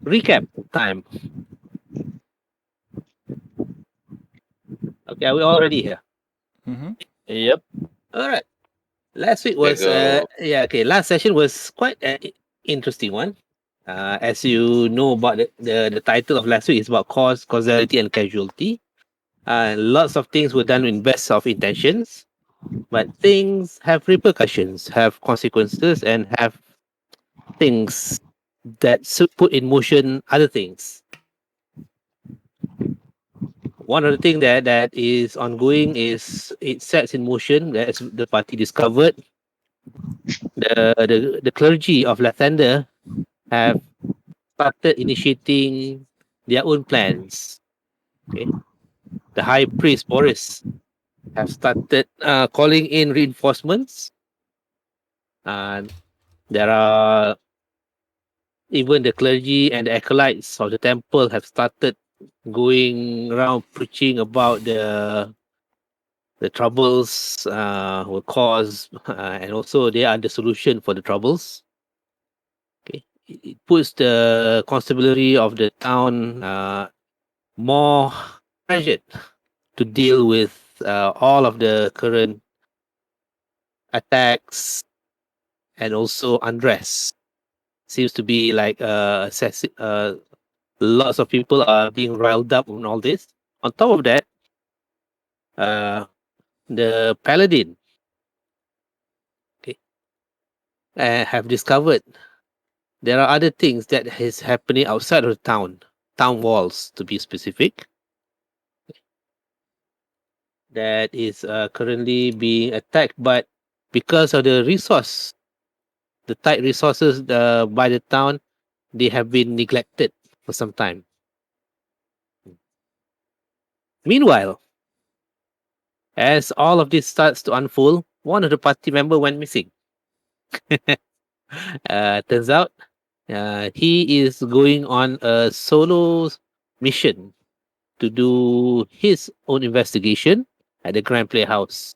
recap time. Okay, are we already here? Mm-hmm. Yep. All right. Last week Let's was go. okay. Last session was quite an interesting one. As you know about the title of last week is about cause, causality, and casualty. Lots of things were done in best of intentions, but things have repercussions, have consequences, and have things that put in motion other things. One of the things that is ongoing is it sets in motion that as the party discovered the clergy of Latanda have started initiating their own plans. Okay, the high priest Boris have started calling in reinforcements, and there are even the clergy and the acolytes of the temple have started going around preaching about the troubles were caused, and also they are the solution for the troubles. Okay, it puts the constabulary of the town more pressured to deal with all of the current attacks and also unrest. Seems to be like lots of people are being riled up on all this. On top of that, uh, the Paladin, okay, have discovered there are other things that is happening outside of the town walls to be specific, that is currently being attacked, but because of the tight resources by the town, they have been neglected for some time. Meanwhile, as all of this starts to unfold, one of the party member went missing. Turns out he is going on a solo mission to do his own investigation at the Grand Playhouse.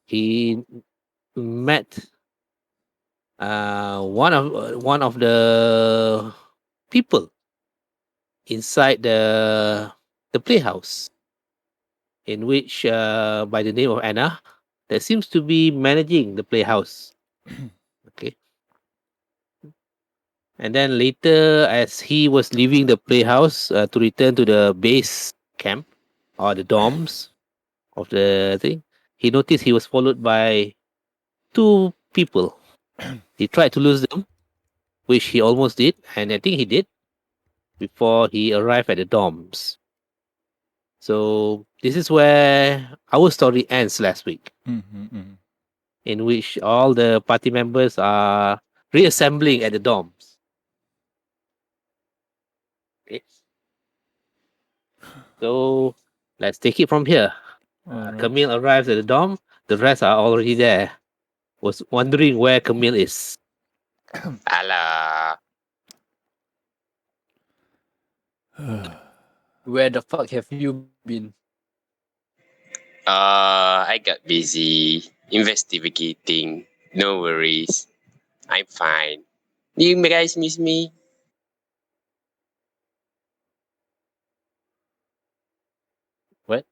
He met one of the people inside the playhouse, in which by the name of Anna, that seems to be managing the playhouse. Okay, and then later, as he was leaving the playhouse to return to the base camp or the dorms of the thing, he noticed he was followed by two people. He tried to lose them, which he almost did, and I think he did before he arrived at the dorms. So this is where our story ends last week, Mm-hmm. Mm-hmm. in which all the party members are reassembling at the dorms. Okay. So let's take it from here. All right. Camille arrives at the dorm. The rest are already there. Was wondering where Camille is. Alah. Where the fuck have you been? I got busy investigating. No worries. I'm fine. Do you guys miss me? What?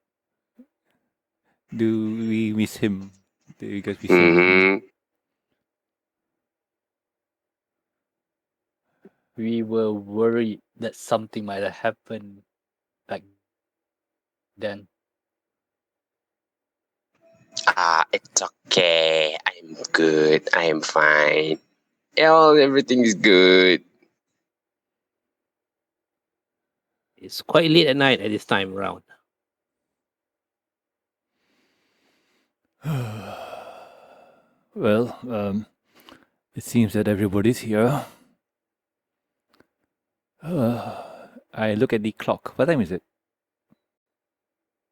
Do we miss him? Do you guys miss him? Mm-hmm. We were worried that something might have happened back then. It's okay. I'm good. I am fine. Everything is good. It's quite late at night at this time around. Well, it seems that everybody's here. I look at the clock. What time is it?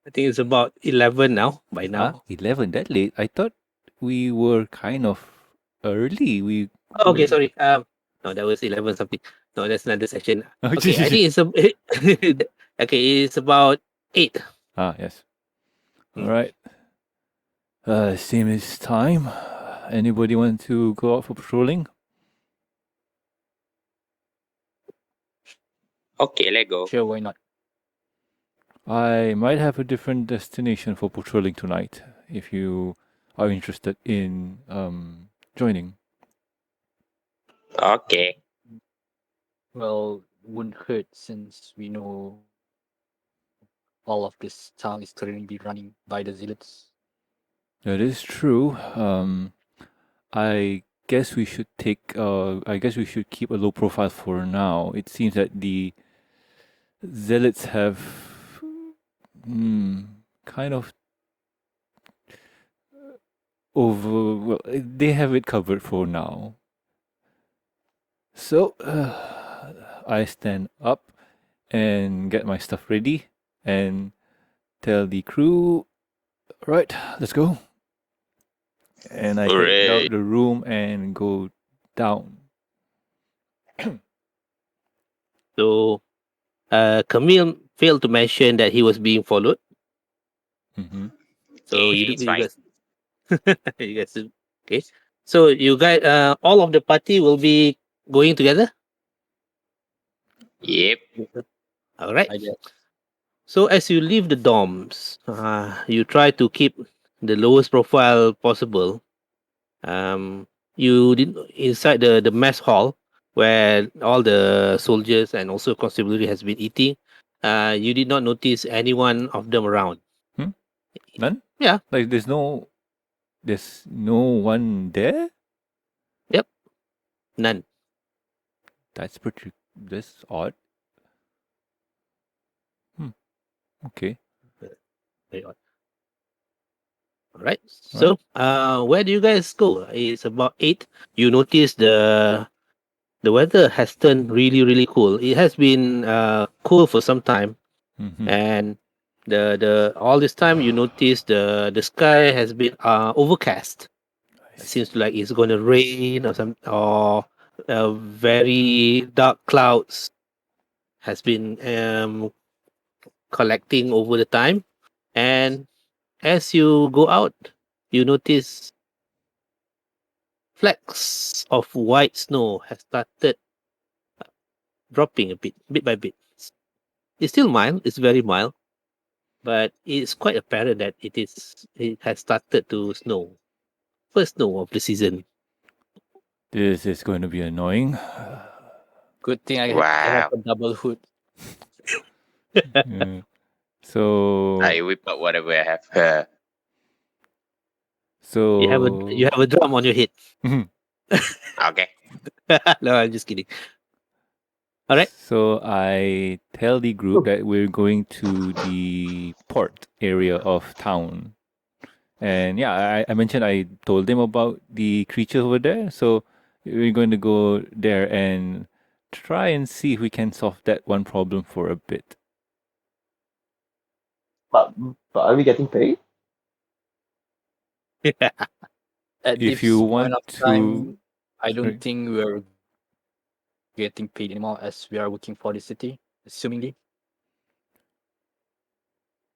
I think it's about 11 now. By now. 11. That late? I thought we were kind of early. We. Oh, okay, sorry. No, that was 11 something. No, that's another section. Oh, Okay, I think it's okay. It's about 8. Yes. Mm. All right. Same as time. Anybody want to go out for patrolling? Okay, let go. Sure, why not? I might have a different destination for patrolling tonight if you are interested in joining. Okay. Well, wouldn't hurt since we know all of this town is currently be running by the zealots. That is true. I guess we should take. I guess we should keep a low profile for now. It seems that the zealots have kind of over. Well, they have it covered for now. So I stand up and get my stuff ready and tell the crew, right, let's go. And I head out Alright. the room and go down. So, Camille failed to mention that he was being followed. Mm-hmm. So Okay, it's fine. you guys, okay. So you guys, all of the party will be going together. Yep. All right. I guess. So as you leave the dorms, you try to keep the lowest profile possible. You did inside the mess hall where all the soldiers and also constabulary has been eating. You did not notice anyone of them around. None? Yeah. Like there's no one there? None. That's odd. Okay. Very odd. All right. So, where do you guys go? It's about 8. You notice the weather has turned really really cool. It has been cool for some time, Mm-hmm. and the all this time you notice the sky has been overcast. It seems like it's going to rain or very dark clouds has been collecting over the time. And as you go out, you notice flecks of white snow has started dropping a bit by bit. It's still mild, it's very mild, but it's quite apparent that it has started to snow. First snow of the season. This is going to be annoying. Good thing I Wow. have a double hood. Yeah. So I whip up whatever I have. You have a drum on your head. Okay. No, I'm just kidding. All right. So I tell the group that we're going to the port area of town. And yeah, I mentioned I told them about the creature over there. So we're going to go there and try and see if we can solve that one problem for a bit. But are we getting paid? At If this you point want of to- time, I don't Sorry. think we're getting paid anymore as we are working for the city, assumingly.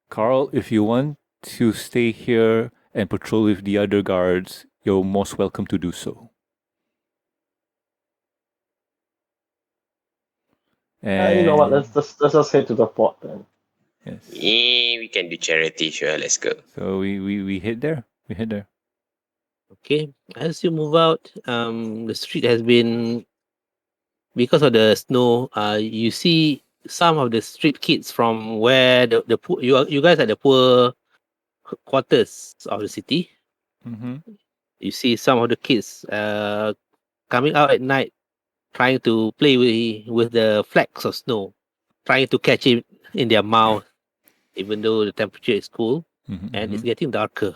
Carl, if you want to stay here and patrol with the other guards, you're most welcome to do so. And You know what? Let's just head to the port then. Yes. Yeah, we can do charity. Sure, let's go. So we head there. We head there. Okay. As you move out, the street has been because of the snow. You see some of the street kids from where the poor, you guys are the poor quarters of the city. Mm-hmm. You see some of the kids coming out at night, trying to play with the flakes of snow, trying to catch it in their mouth, even though the temperature is cool and it's getting darker.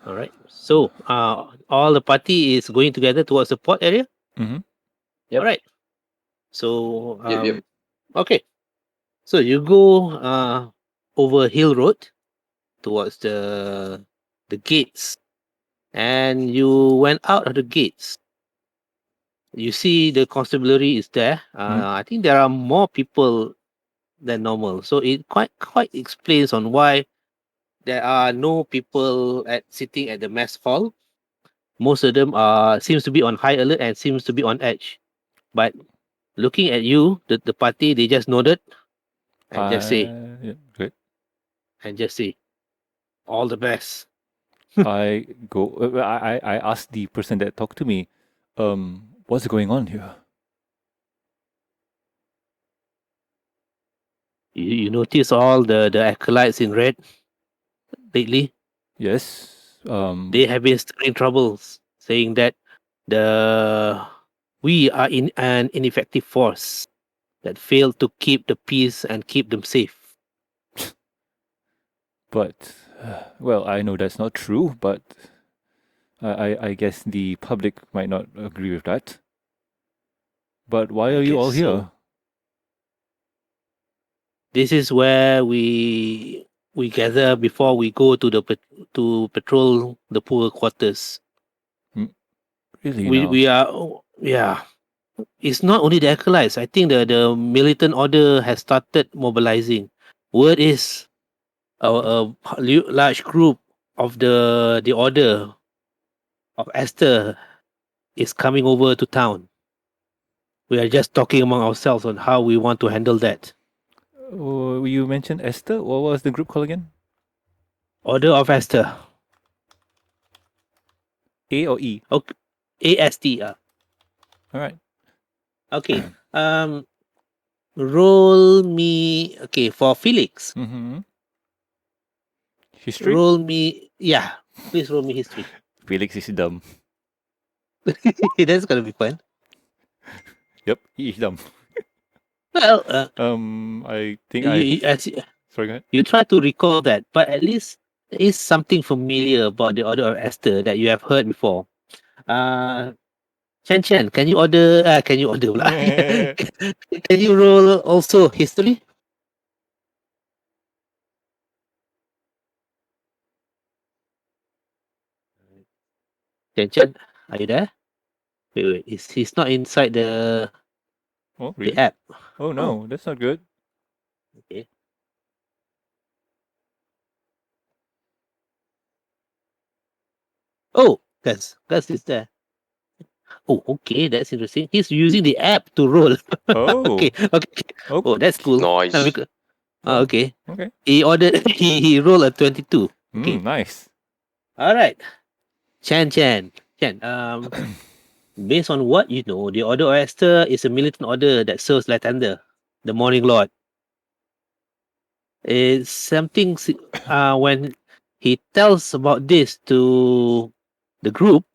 All right. So, all the party is going together towards the port area. Mm-hmm. Yep. All right. So, Yep. okay. So you go over Hill Road towards the gates, and you went out of the gates. You see the constabulary is there. I think there are more people than normal, so it quite explains on why there are no people sitting at the mess hall. Most of them seems to be on high alert and seems to be on edge. But looking at you, the party, they just nodded and just say, Yeah, good. and just say, all the best. I go. I asked the person that talked to me, what's going on here? You notice all the acolytes in red lately? Yes. They have been stirring troubles, saying that the we are in an ineffective force that failed to keep the peace and keep them safe. But well, I know that's not true. But I guess the public might not agree with that. But why I are you guess all so. here? This is where we gather before we go to to patrol the poor quarters. Really We now? we are yeah. It's not only the acolytes. I think the militant order has started mobilizing. Word is a large group of the order of Esther is coming over to town. We are just talking among ourselves on how we want to handle that. Oh, you mentioned Esther. What was the group called again? Order of Esther. A or E? Okay. AST. All right. Okay. Roll me. Okay, for Felix. Mm-hmm. History? Roll me. Yeah. Please roll me history. Felix is dumb. That's gonna be fun. Yep, he is dumb. Well, I think Sorry, go ahead. you try to recall that, but at least there is something familiar about the Order of Esther that you have heard before. Chen Chen, can you order? Can you order? Pula? Can you roll also history? Chen Chen, are you there? Wait, he's not inside Oh, the really? app. Oh no, that's not good. Okay. Oh, Gus is there. Oh, okay, that's interesting. He's using the app to roll. Oh. Okay. Oh. Oh, that's cool. Nice. Okay. Okay. He ordered. He rolled a 22. Okay. Nice. All right. Chan. Based on what you know, the Order of Esther is a militant order that serves Latanda, the Morning Lord. It's something. When he tells about this to the group,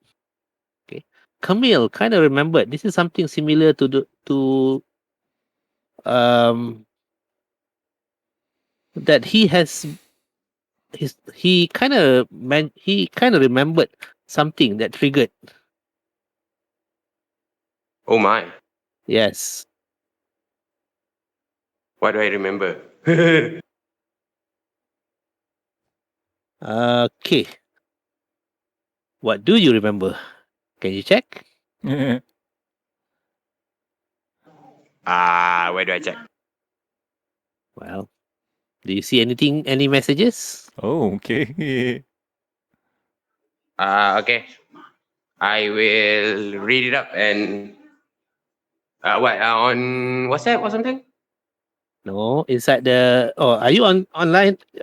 okay, Camille kind of remembered. This is something similar to that he has he kind of remembered something that triggered. Oh my. Yes. What do I remember? Okay. What do you remember? Can you check? Where do I check? Well, do you see anything? Any messages? Oh, okay. Okay. I will read it up and on WhatsApp or something? No, inside the. Oh, are you online? Yeah.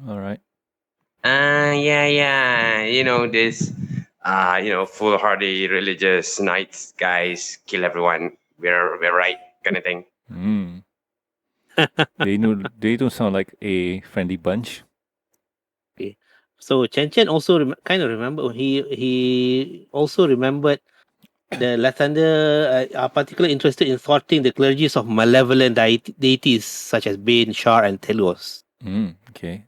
All right. Yeah. You know this. Foolhardy religious knights guys kill everyone. We're right, kind of thing. They don't sound like a friendly bunch. Okay. So Chen also kind of remember. He also remembered the Latanda are particularly interested in thwarting the clergies of malevolent deities such as Bane, Shar, and Telos. Okay.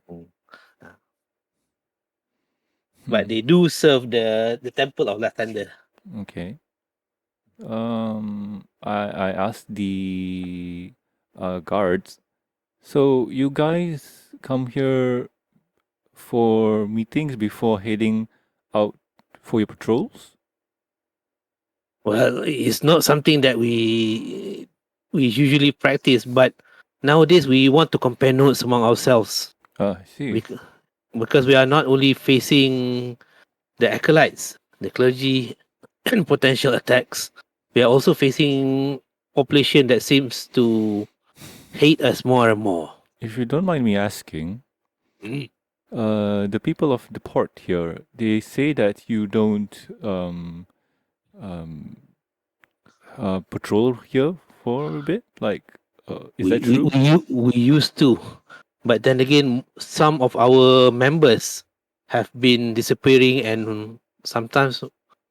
But they do serve the temple of Latanda. Okay. I asked the guards. So you guys come here for meetings before heading out for your patrols? Well, it's not something that we usually practice, but nowadays we want to compare notes among ourselves I see. because we are not only facing the acolytes, the clergy, and potential attacks. We are also facing population that seems to hate us more and more. If you don't mind me asking, Mm. the people of the port here, they say that you don't patrol here for a bit. Like, is that true? We used to, but then again, some of our members have been disappearing, and sometimes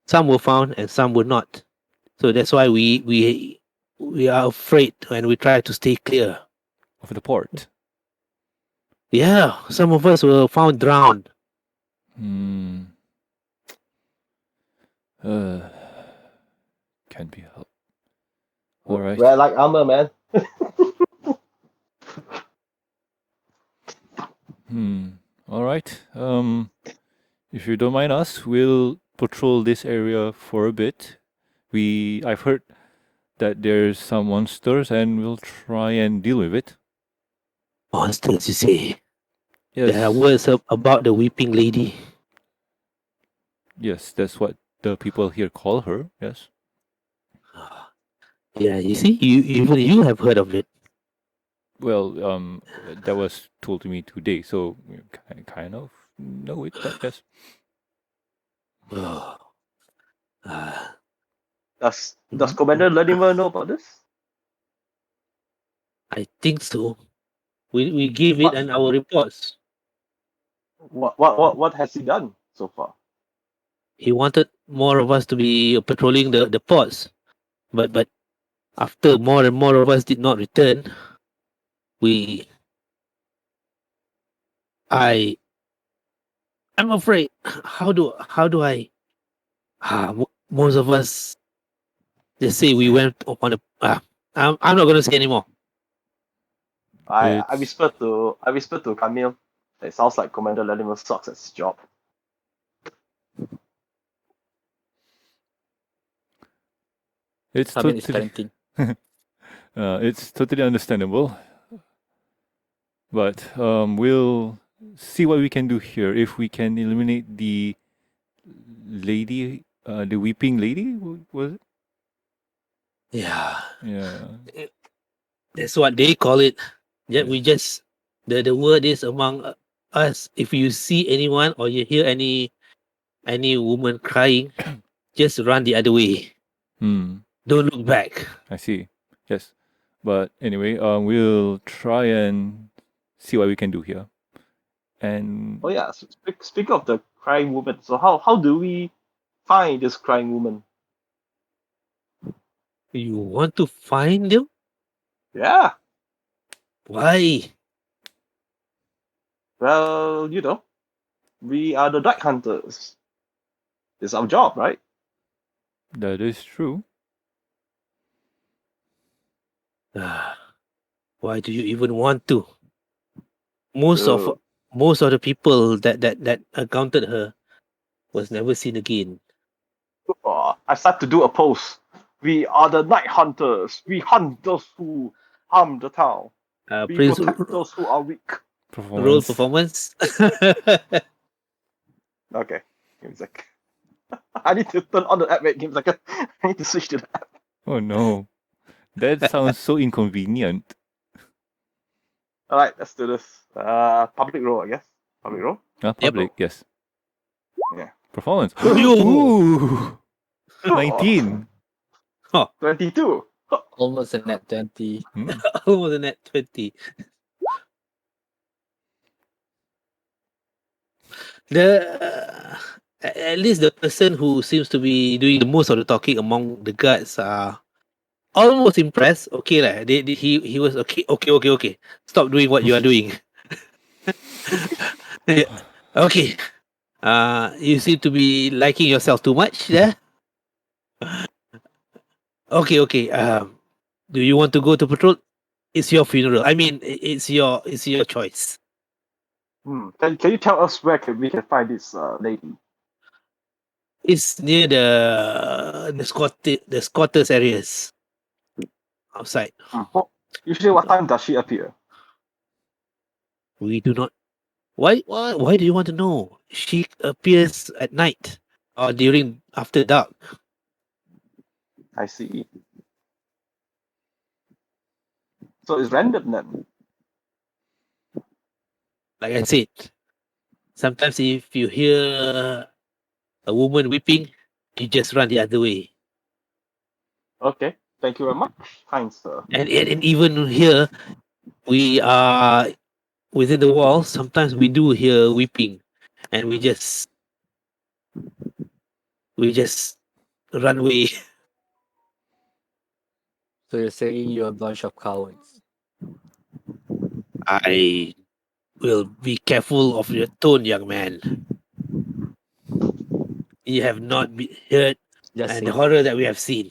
some were found and some were not. So that's why we are afraid and we try to stay clear. Of the port? Yeah, some of us were found drowned. Hmm. Can't be helped. All right. Wear like armor, man. All right. If you don't mind us, we'll patrol this area for a bit. I've heard that there's some monsters, and we'll try and deal with it. Monsters, you say? Yes. There are words about the weeping lady. Yes, that's what the people here call her. Yes. Yeah, you see, even you have heard of it. Well, that was told to me today, so kind of know it. But yes. Does Commander Latimer know about this? I think so. We give it in our reports. What has he done so far? He wanted more of us to be patrolling the ports, but after more and more of us did not return, I'm afraid. How do I? Most of us just say we went on a. I'm not gonna say anymore. I It's- whispered to Camille. It sounds like Commander Latimer sucks at his job. It's I mean, it's totally, parenting. it's totally understandable. But we'll see what we can do here. If we can eliminate the lady, the weeping lady, was it? Yeah, Yeah. that's what they call it. Yeah, Yes. we just the word is among us. If you see anyone or you hear any woman crying, just run the other way. Hmm. Don't look back. I see. Yes. But anyway, we'll try and see what we can do here. And Oh yeah. So speak of the crying woman. So how do we find this crying woman? You want to find them? Yeah. Why? Well, we are the Dark Hunters. It's our job, right? that is true. Why do you even want to? Most of Uh, most of the people that encountered her was never seen again. I start to do a post. We are the Night Hunters. We hunt those who harm the town. We Prince, protect those who are weak. role Performance. performance. Okay. Give me a sec. I need to turn on the app. Wait, give me a second. I need to switch to the app. Oh no. That sounds so inconvenient. Alright, let's do this. Public role, I guess. Public role? Public, yes. Yeah. Performance. Yo. Ooh. 19. 22. Almost a net 20. Hmm. Almost a net 20. At least the person who seems to be doing the most of the talking among the guards are almost impressed. Okay, he was okay. Stop doing what you are doing. Yeah. Okay. You seem to be liking yourself too much there. Okay. Do you want to go to patrol? It's your funeral. I mean, it's your choice. Can you tell us where we can find this lady? It's near the squatters areas outside. Usually, what time does she appear? We do not Why do you want to know? She appears at night or during after dark. I see. So it's random then. Like I said, sometimes if you hear a woman weeping, you just run the other way. Okay. Thank you very much, kind sir. And even here, we are within the walls. Sometimes we do hear weeping, and we just run away. So you're saying you're a bunch of cowards. I will be careful of your tone, young man. You have not heard Just and say the horror that we have seen.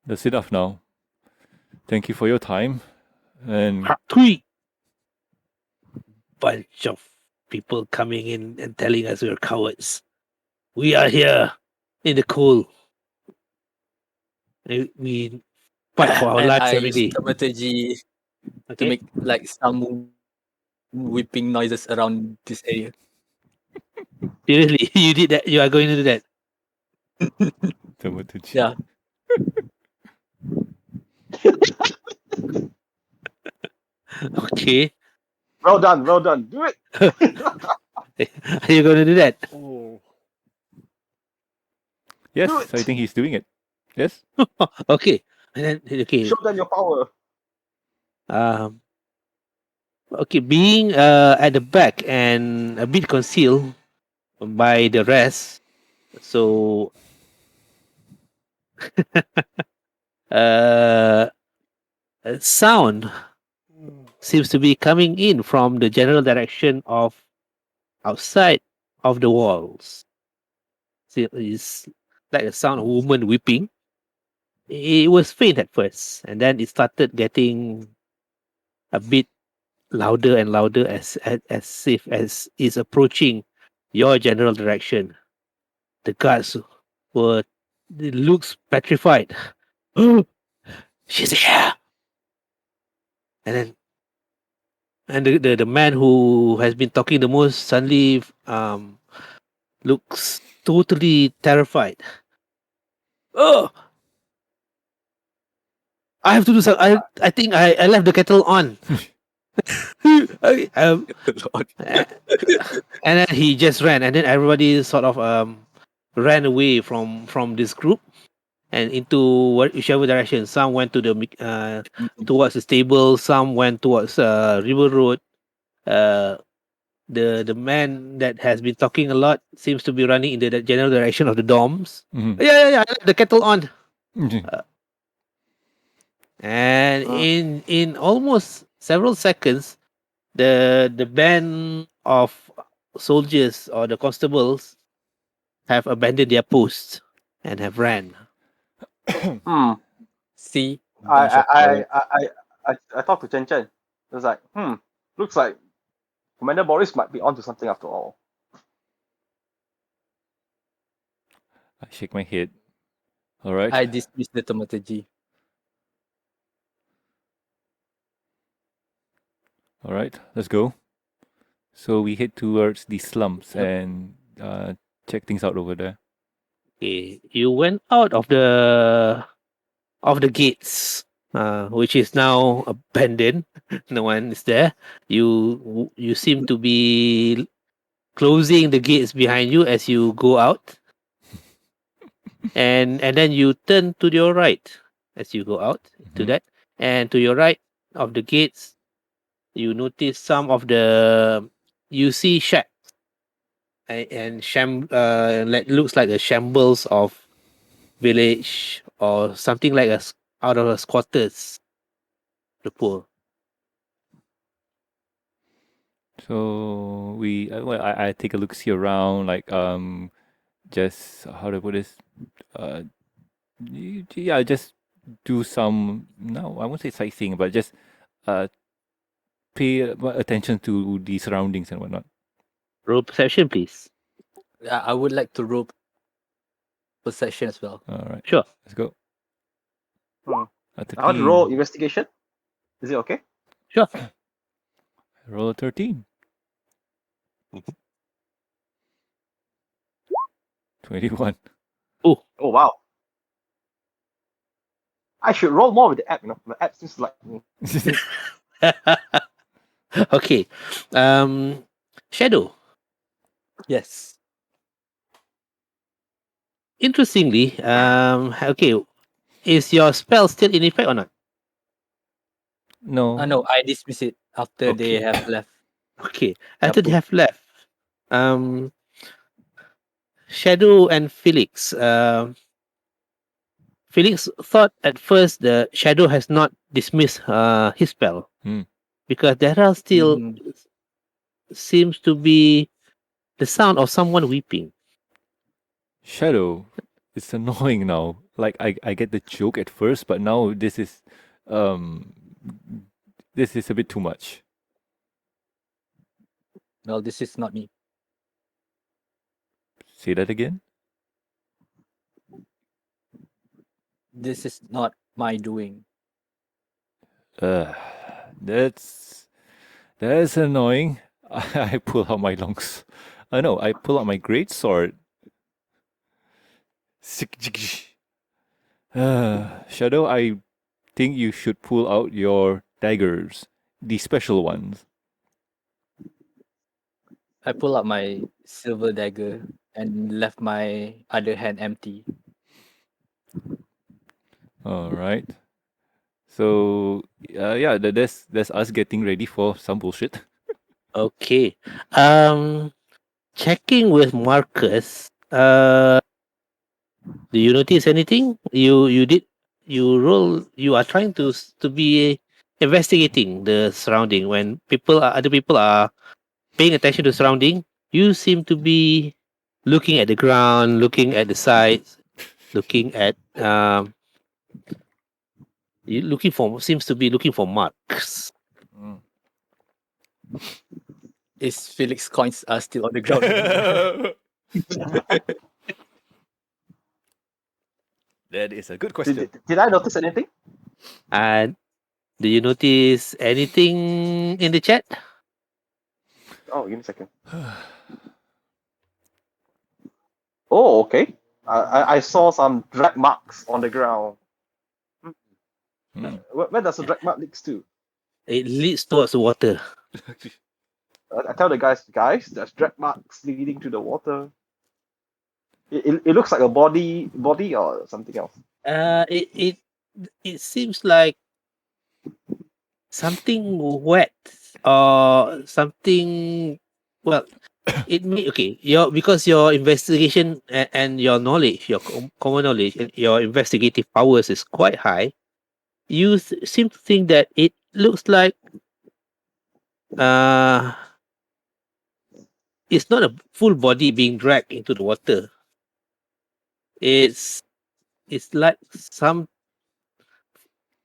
That's enough now. Thank you for your time. And Three bunch of people coming in and telling us we're cowards. We are here in the cold. We fight for our and lives I every use day. thaumaturgy to Okay. make like some whipping noises around this area. Seriously, you did that. You are going to do that. thaumaturgy. Yeah. Okay. Well done, well done. Do it. Are you going to do that? Oh. Yes, Do it. I think he's doing it. Yes? Okay. And then okay. Show them your power. Um. Okay. Being at the back and a bit concealed by the rest, so a sound seems to be coming in from the general direction of outside of the walls. See, it's like the sound of a woman weeping. It was faint at first, and then it started getting a bit louder and louder as if as it's approaching your general direction. The guards were it looks petrified. She's here. And then the man who has been talking the most suddenly looks totally terrified. Oh, I have to do something. I think I left the kettle on. Okay, and then he just ran, and then everybody sort of ran away from this group and into whichever direction. Some went to the towards the stable. Some went towards River Road. Uh, the man that has been talking a lot seems to be running in the general direction of the dorms. Mhm. Yeah. I left the kettle on. Mhm. And in almost several seconds, the band of soldiers or the constables have abandoned their posts and have ran. Hmm. See, I bunch I of cowards. I talked to Chen Chen. It was like, looks like Commander Boris might be onto something after all. I shake my head. All right. I dismiss the thaumaturgy. All right. Let's go. So we head towards the slums Yep. and check things out over there. Okay, you went out of the gates, which is now abandoned. No one is there. You seem to be closing the gates behind you as you go out, and then you turn to your right as you go out to Mhm. that, and to your right of the gates, you notice some of the you see shack and like looks like a shambles of village or something like out of a squatters the poor. So we, well, I take a look, see around, like just how to put this, uh, yeah, just do some. No, I won't say sightseeing, but just uh pay attention to the surroundings and whatnot. Roll perception, please. I would like to rope possession as well. All right, Sure. let's go. Hmm. I want to roll investigation. Is it okay? Sure. Roll a 13. 21. Oh wow. I should roll more with the app, The app seems like me. Okay. Shadow. Yes. Interestingly, okay, is your spell still in effect or not? No. No, I dismiss it after they Okay. have left. Okay. After they pool. have left, Shadow and Felix. Felix thought at first the Shadow has not dismissed his spell Hmm. because there are still Mhm. seems to be the sound of someone weeping. Shadow. It's annoying now. Like I get the joke at first, but now this is a bit too much. Well, this is not me. Say that again. This is not my doing. That's annoying. I pull out my longs. I pull out my great sword. Shadow, I think you should pull out your daggers, the special ones. I pull out my silver dagger and left my other hand empty. All right. So yeah, that's us getting ready for some bullshit. Okay. Checking with Marcus. Do you notice anything? You are trying to be investigating the surrounding when other people are paying attention to surrounding. You seem to be looking at the ground, looking at the sides, looking at you looking for seems to be looking for marks. Mm. Is Felix coins are still on the ground? That is a good question. Did I notice anything? And do you notice anything in the chat? Oh, give me a second. Oh, okay. I saw some drag marks on the ground. Hmm. Where does the drag mark leads to? It leads towards the water. I tell the guys, there's drag marks leading to the water. It looks like a body or something else. It seems like something wet or something. Well, it may okay. Because your investigation and your knowledge, your common knowledge, and your investigative powers is quite high. You seem to think that it looks like uh it's not a full body being dragged into the water. It's it's like some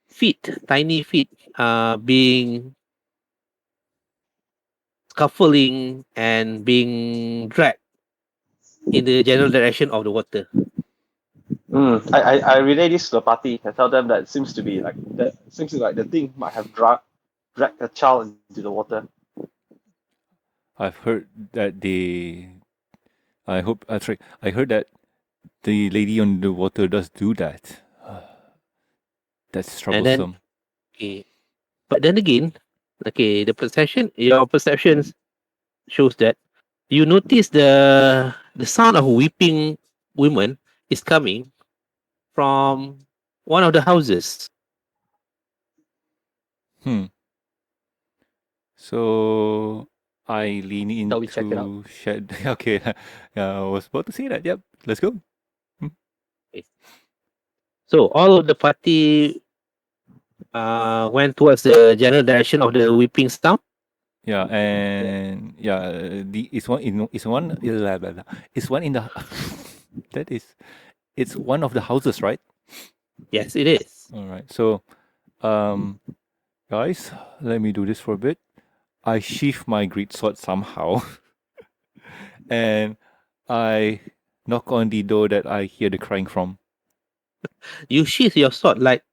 feet, tiny feet, being scuffling and being dragged in the general direction of the water. I relay this to the party and tell them that it seems to be like the thing might have dragged a child into the water. I've heard that I heard that the lady on the water does do that. That's And then, troublesome. okay, but then again, okay, your perceptions shows that you notice the sound of weeping women is coming from one of the houses. Hmm. So I lean Shall we check it out? into shed. Okay, I was about to say that. Yep, let's go. So all of the party went towards the general direction of the weeping sound. Yeah, and it's one in it's one in the that is it's one of the houses, right? Yes, it is. All right. So, guys, let me do this for a bit. I sheath my greatsword somehow, and I knock on the door that I hear the crying from. You sheath your sword like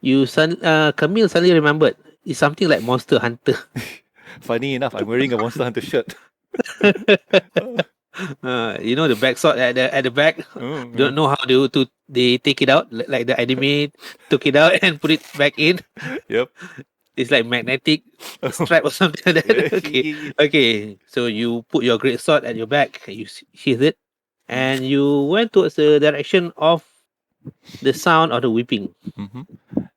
Camille suddenly remembered it's something like Monster Hunter. Funny enough, I'm wearing a Monster Hunter shirt. You know the back sword at the back. Oh, Don't know how they take it out like the anime took it out and put it back in. Yep. It's like magnetic strap or something like that. Okay. So you put your great sword at your back, you sheath it, and you went towards the direction of the sound of the weeping. Mm-hmm.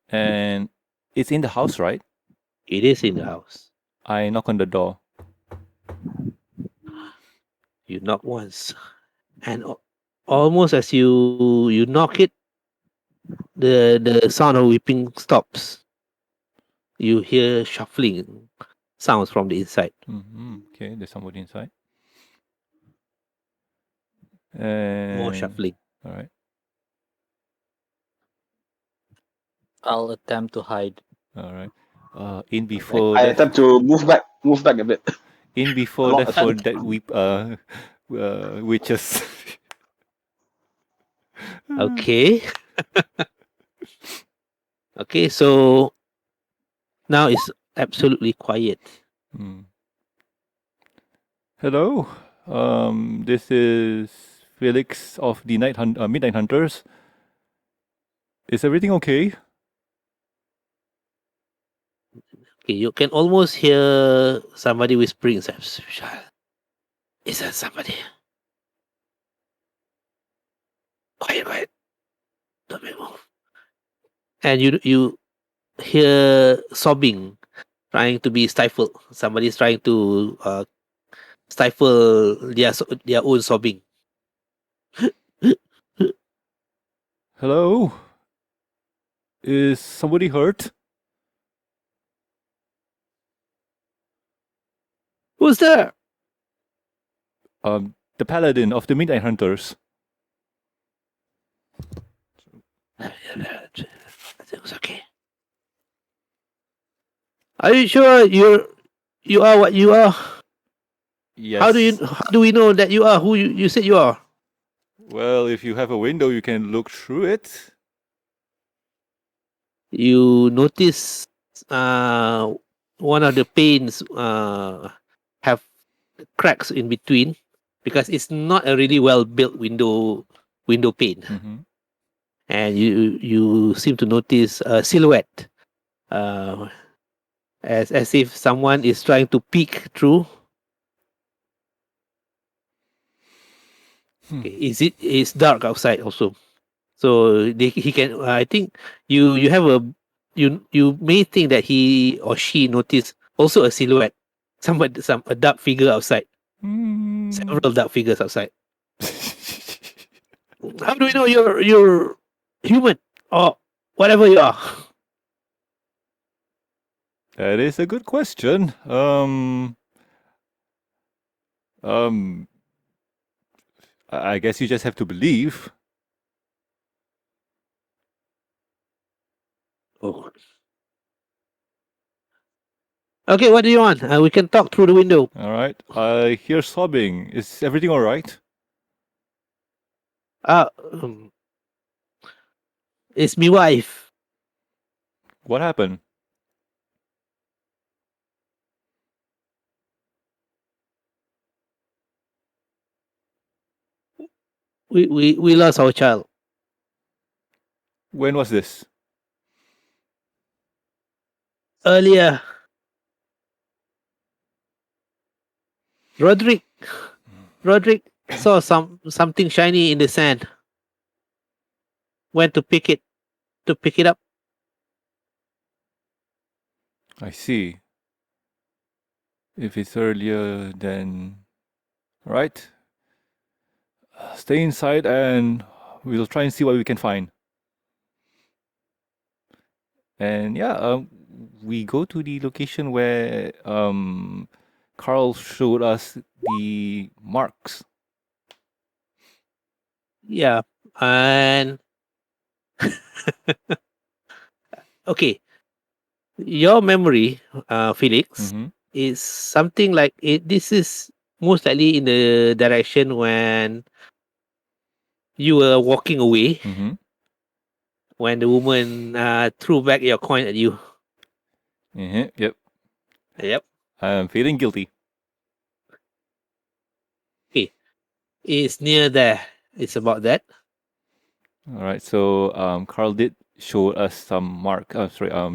And it's in the house, right? It is in the house. I knock on the door. You knock once, and almost as you knock it, the sound of weeping stops. You hear shuffling sounds from the inside. Mm-hmm. Okay, there's somebody inside. More And shuffling. all right. I'll attempt to hide. All right. In before I that, attempt to move back a bit. in before along that the for tent. that witches. Okay. Okay, so now it's absolutely quiet. Hmm. Hello. This is Felix of the Midnight Hunters. Is everything okay? Okay, you can almost hear somebody whispering. Is that somebody? Quiet. Don't make move. And you hear sobbing, trying to be stifled. Somebody's trying to stifle their own sobbing. Hello. Is somebody hurt? Who's there? The Paladin of the Midnight Hunters. I think it's okay. Are you sure you are what you are? Yes. How do we know that you are who you said you are? Well, if you have a window, you can look through it. You notice one of the panes have cracks in between because it's not a really well built window pane. Mm-hmm. And you seem to notice a silhouette, as if someone is trying to peek through. Hmm. Okay, it's dark outside also, so he can. I think you have you may think that he or she noticed also a silhouette, a dark figure outside, several dark figures outside. How do we know you're human or whatever you are? That is a good question. I guess you just have to believe. Oh. Okay, what do you want? We can talk through the window. All right. I hear sobbing. Is everything all right? It's my wife. What happened? We lost our child. When was this? Earlier. Roderick saw something shiny in the sand. Went to pick it up. I see. If it's earlier, then all right. Stay inside, and we'll try and see what we can find. And yeah, we go to the location where Carl showed us the marks. Yeah, and okay, your memory, Felix, Mm-hmm. is something like it. This is most likely in the direction when you were walking away. Mm-hmm. when the woman threw back your coin at you. Yep. Yep. I'm feeling guilty. It's near there. It's about that. All right. So Carl did show us some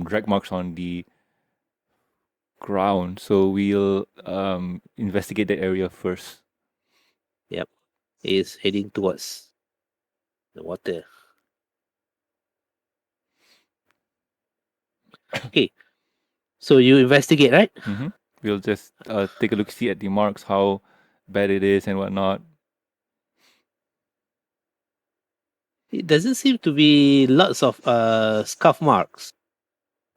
drag marks on the ground. So we'll investigate the area first. Is heading towards the water. Okay. So you investigate, right? We'll just take a look, see at the marks, how bad it is and whatnot. It doesn't seem to be lots of scuff marks,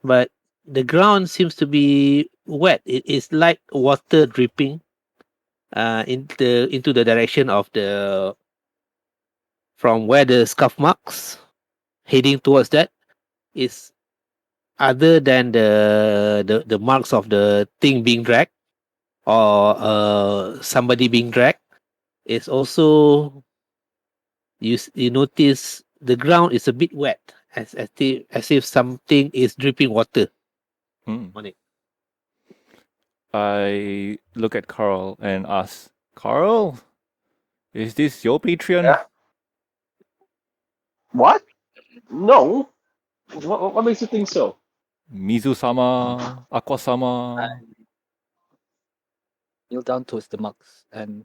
but the ground seems to be wet. It is like water dripping into the direction of the from where the scuff marks heading towards that is other than the marks of the thing being dragged or somebody being dragged. It's also you notice the ground is a bit wet as if something is dripping water Hmm. on it. I look at Carl and ask, Carl, is this your Patreon? Yeah. What? No. What makes you think so? Mizu-sama, Aqua-sama. Kneel down towards the marks and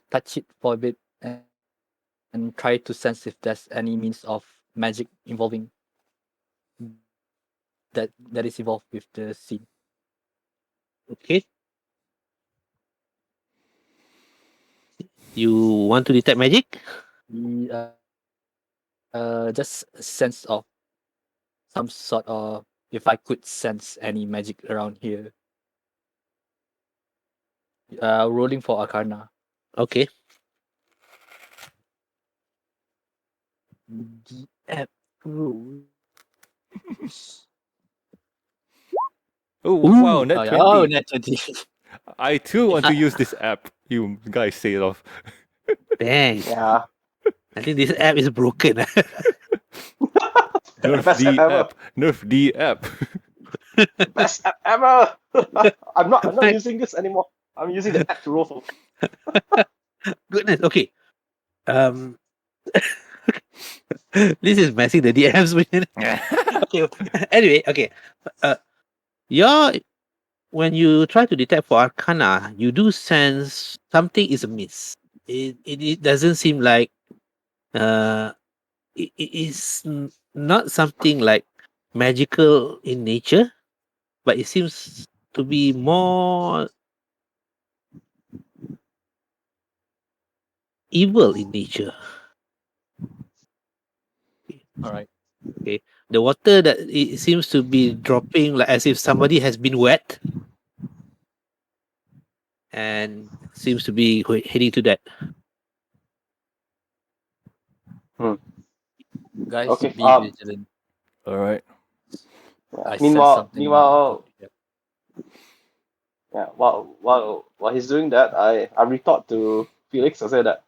touch it for a bit and try to sense if there's any means of magic involving that is involved with the scene. Okay. You want to detect magic? Just a sense of some sort of if I could sense any magic around here. Rolling for Arcana. Okay. The app rules. Oh, wow, net 20. Oh, net 20. I too want to use this app. You guys say it off. Dang. Yeah. I think this app is broken. Nerf Best the app ever. app. Nerf the app. Best app ever. I'm not using this anymore. I'm using the app to roll for. Goodness. Okay. This is messing the DMs. Okay. Anyway, okay. Your when you try to detect for Arcana, you do sense something is amiss. It doesn't seem like it is not something like magical in nature, but it seems to be more evil in nature. All right. Okay, the water that it seems to be dropping like as if somebody has been wet, and seems to be heading to that. Guys, Okay, be vigilant. All right. I sense Meanwhile, something. yeah, while he's doing that, I retort to Felix. I said that,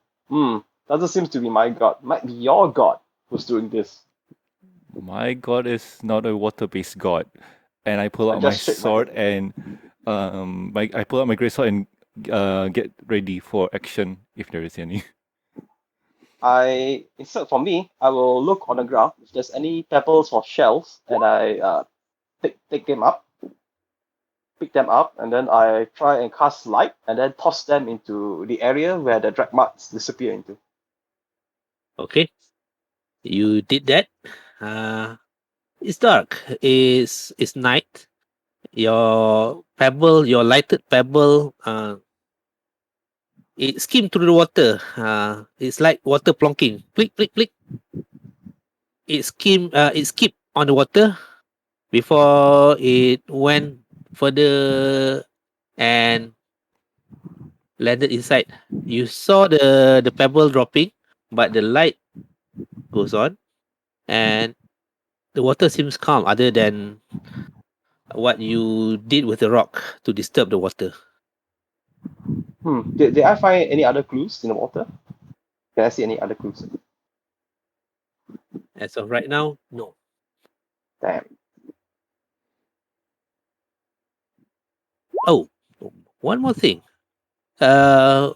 doesn't seem to be my god. Might be your god who's doing this. My god is not a water-based god. And I pull I out my just shake my sword head. and I pull out my great sword and get ready for action if there is any. Instead for me, I will look on the ground if there's any pebbles or shells, and I pick them up, and then I try and cast light, and then toss them into the area where the drag marks disappear into. Okay, you did that. It's dark. It's night. Your lighted pebble, it skimmed through the water. It's like water plonking. Click, click, click. It skipped on the water before it went further and landed inside. You saw the pebble dropping, but the light goes on, and the water seems calm, other than what you did with the rock to disturb the water. Did I find any other clues in the water? Can I see any other clues? As of right now, no. Damn. Oh, one more thing.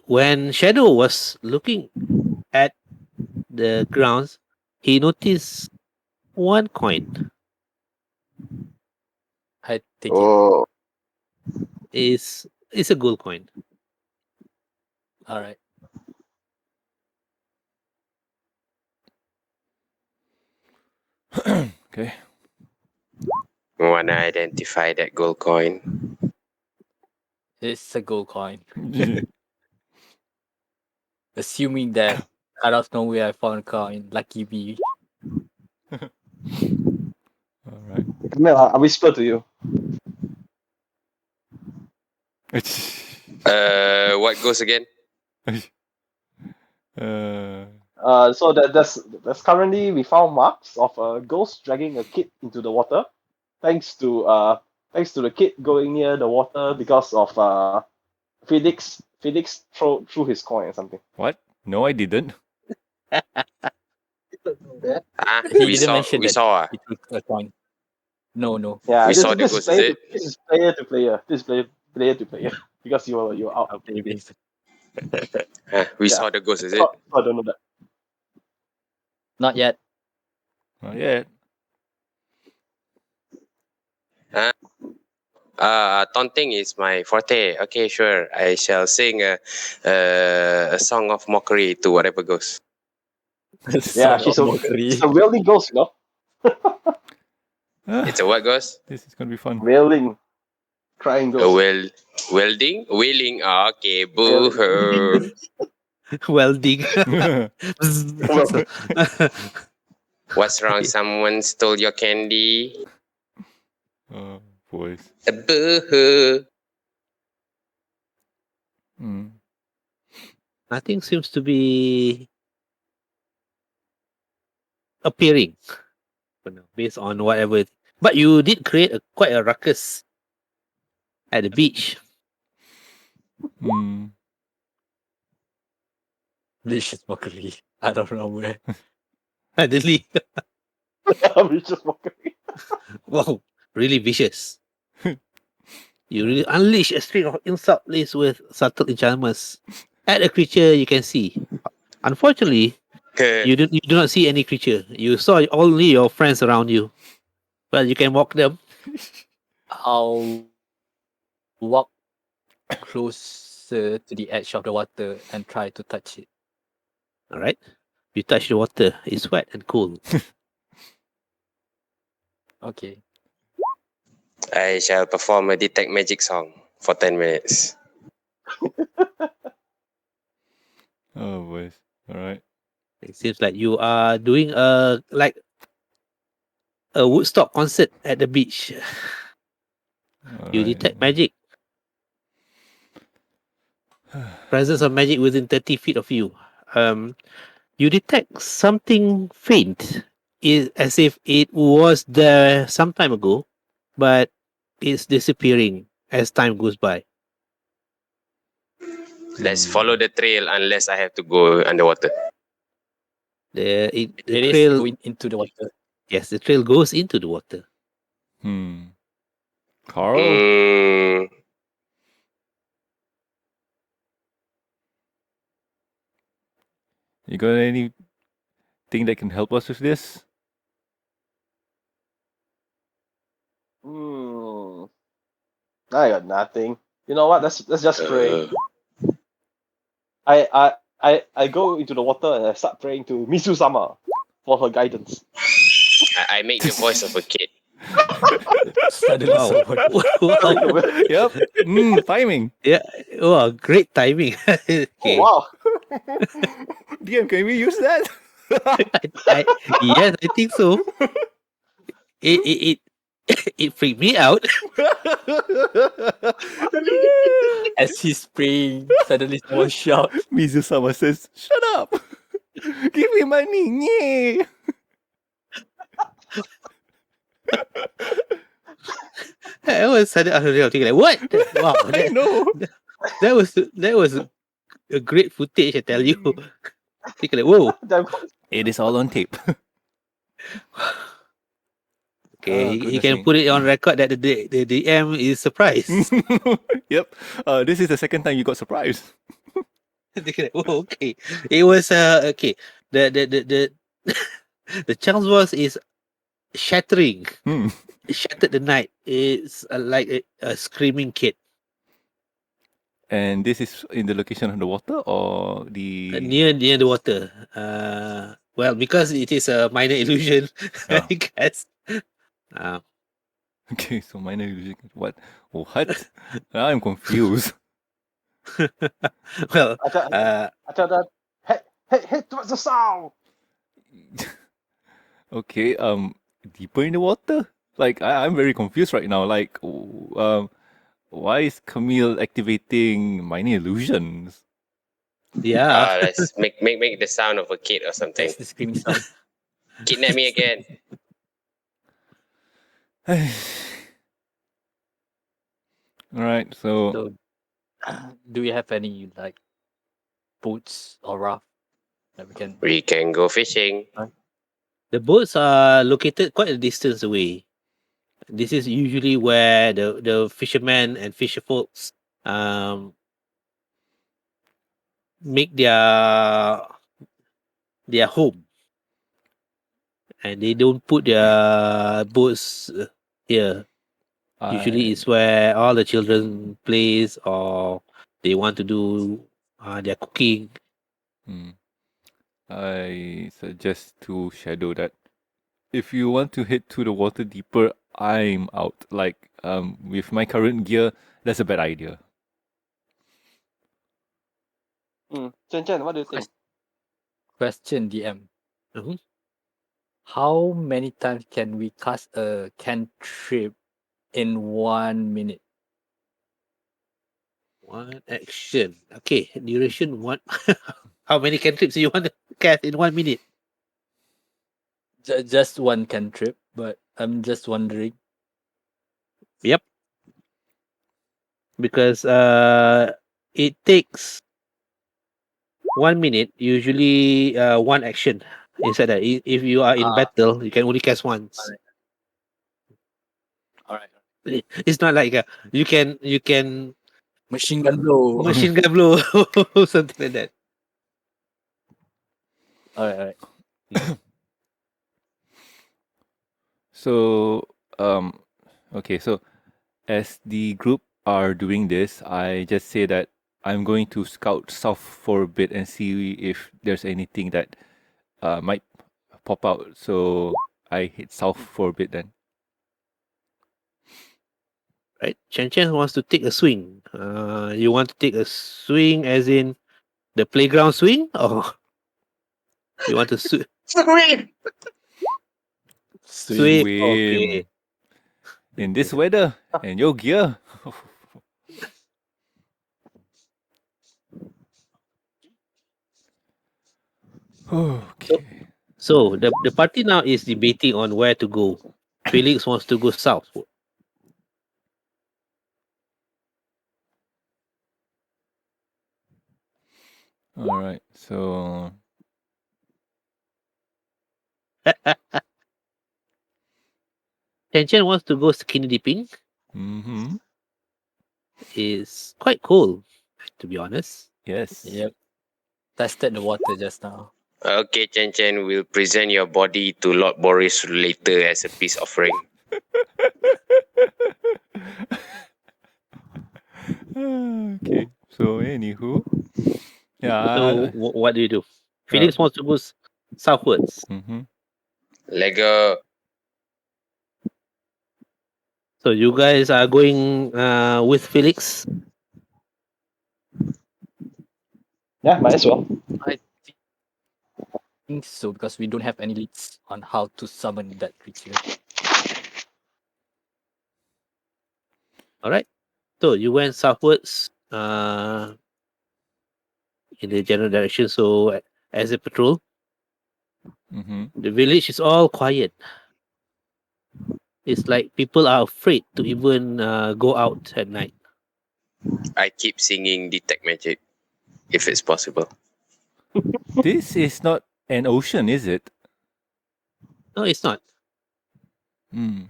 When Shadow was looking at the grounds, he noticed one coin. I take it. Oh. Is a gold coin. All right. Okay. Wanna identify that gold coin? It's a gold coin. Assuming that out of nowhere I found a coin, lucky me. All right. Come here, I whisper to you. What goes again? So there's currently we found marks of a ghost dragging a kid into the water, thanks to the kid going near the water because of Felix threw his coin or something. What? No, I didn't. He We didn't saw. mention We that saw. he took a coin. No. Yeah, We this, saw the this ghost, is player is it? this is player to player. This is player to player because you're out. I'll play this. We Yeah. saw the ghost, is it? Oh, I don't know that. Not yet. Not yet. Taunting is my forte. Okay, sure. I shall sing a song of mockery to whatever goes. Yeah, Sort of mockery. she's a wailing ghost, you know. It's a what ghost? This is gonna be fun. Wailing, crying A ghost. wailing. Okay, boo hoo. Welding. What's wrong? Someone stole your candy. Oh, boys. Boo hoo. Mm. Nothing seems to be appearing for now, based on whatever. But you did create quite a ruckus at the beach. Mm. Vicious mockery. I don't know where. Suddenly, Vicious mockery. wow, really vicious. You really unleash a string of insult laced with subtle enchantments at a creature you can see. Unfortunately, you do not see any creature. You saw only your friends around you. Well, you can walk them. I'll walk closer to the edge of the water and try to touch it. All right. You touch the water. It's wet and cool. Okay. I shall perform a detect magic song for 10 minutes. Oh, boys. All right. It seems like you are doing a Woodstock concert at the beach. All You right. detect magic. Presence of magic within 30 feet of you. You detect something faint, as if it was there some time ago, but it's disappearing as time goes by. Let's follow the trail unless I have to go underwater. The It trail, is going into the water. yes, the trail goes into the water. Carl? Mm, You got anything that can help us with this? I got nothing. You know what? Let's just pray. uh, I go into the water and I start praying to Misu-sama for her guidance. I make the voice of a kid. Suddenly Wow. someone. Wow. Yep. Timing. Yeah. Oh, great timing. Okay. Oh, wow. DM, can we use that? Yes, I think so. It it freaked me out. As he's praying, suddenly someone shouts. Mizu-sama says, "Shut up! Give me money!" Nyeh. I was suddenly thinking like, what? Wow, I know. that was a great footage. I tell you. Thinking like, whoa. Damn. It is all on tape. Okay, you goodness can me. put it on record that the DM is surprised. Yep. This is the second time you got surprised. Oh, okay. It was okay. The the chance is shattering. Hmm. It shattered the night. It's like a screaming kid And this is in the location of the water or the. near the water. Well, because it is a minor illusion, Oh. I guess. Okay, so minor illusion. What? What? I'm confused. Well, I tell them, head towards the sound. Okay, deeper in the water? Like, I'm very confused right now. Like, why is Camille activating minor illusions? yeah. Let's make the sound of a kid or something. That's the screaming sound. Kidnap me again. Alright, so So, do we have any like boats or raft that we can? We can go fishing. The boats are located quite a distance away. This is usually where the fishermen and fisher folks make their home, and they don't put their boats here. Usually, I it's where all the children plays or they want to do their cooking. hmm, I suggest to Shadow that if you want to head to the water deeper, I'm out. Like, with my current gear, that's a bad idea. Chen, what do you think? Question DM. Mhm. How many times can we cast a cantrip in 1 minute? One action. Okay, duration one. How many cantrips do you want to cast in 1 minute? Just one cantrip, but I'm just wondering. Because it takes 1 minute, usually one action inside that. If you are in Ah. battle, you can only cast once. All right. It's not like you can Machine gun blow. machine gun blow something like that. All right. So, okay, so as the group are doing this, I just say that I'm going to scout south for a bit and see if there's anything that might pop out. So I hit south for a bit then. Right? Chen wants to take a swing. You want to take a swing as in the playground swing, or you want to swim? Swim. Okay. In this weather and your gear. Okay. So the party now is debating on where to go. Felix wants to go south. All right. So Chen wants to go skinny dipping. mm-hmm. It's quite cool, to be honest. Yes. Yep. Tested the water just now. Okay, Chen will present your body to Lord Boris later as a peace offering. Okay. So anywho. Yeah. So what do you do? Felix wants to go southwards. Mm-hmm. Lego. So you guys are going with Felix. Yeah, might as well. I think so because we don't have any leads on how to summon that creature. All right. So you went southwards in the general direction. So as a patrol, Mm-hmm. the village is all quiet. It's like people are afraid to even go out at night. I keep singing Detect Magic, if it's possible. This is not an ocean, is it? No, it's not.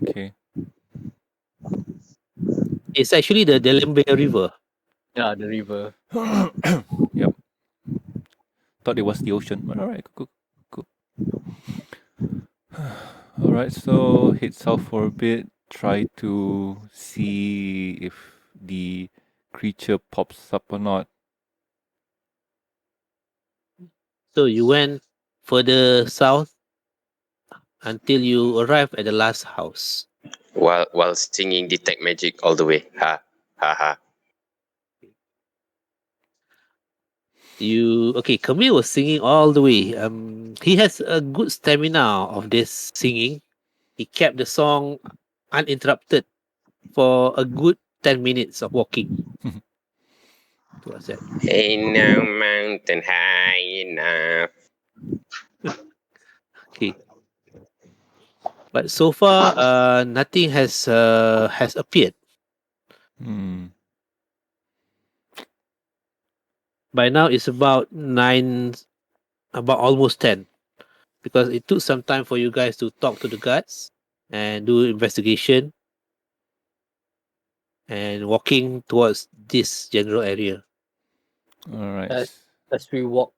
Okay. It's actually the Delembe River. Yeah, the river. Yep. Thought it was the ocean. But all right, cool, cool. All right, so head south for a bit. Try to see if the creature pops up or not. So you went further south until you arrive at the last house. While singing detect magic all the way. Ha ha ha. Camille was singing all the way. He has a good stamina of this singing. He kept the song uninterrupted for a good 10 minutes of walking towards that. Ain't no mountain high enough. Okay. But so far, nothing has appeared. Hmm. By now, it's about 9, about almost 10, because it took some time for you guys to talk to the guards and do investigation and walking towards this general area. All right. As we walk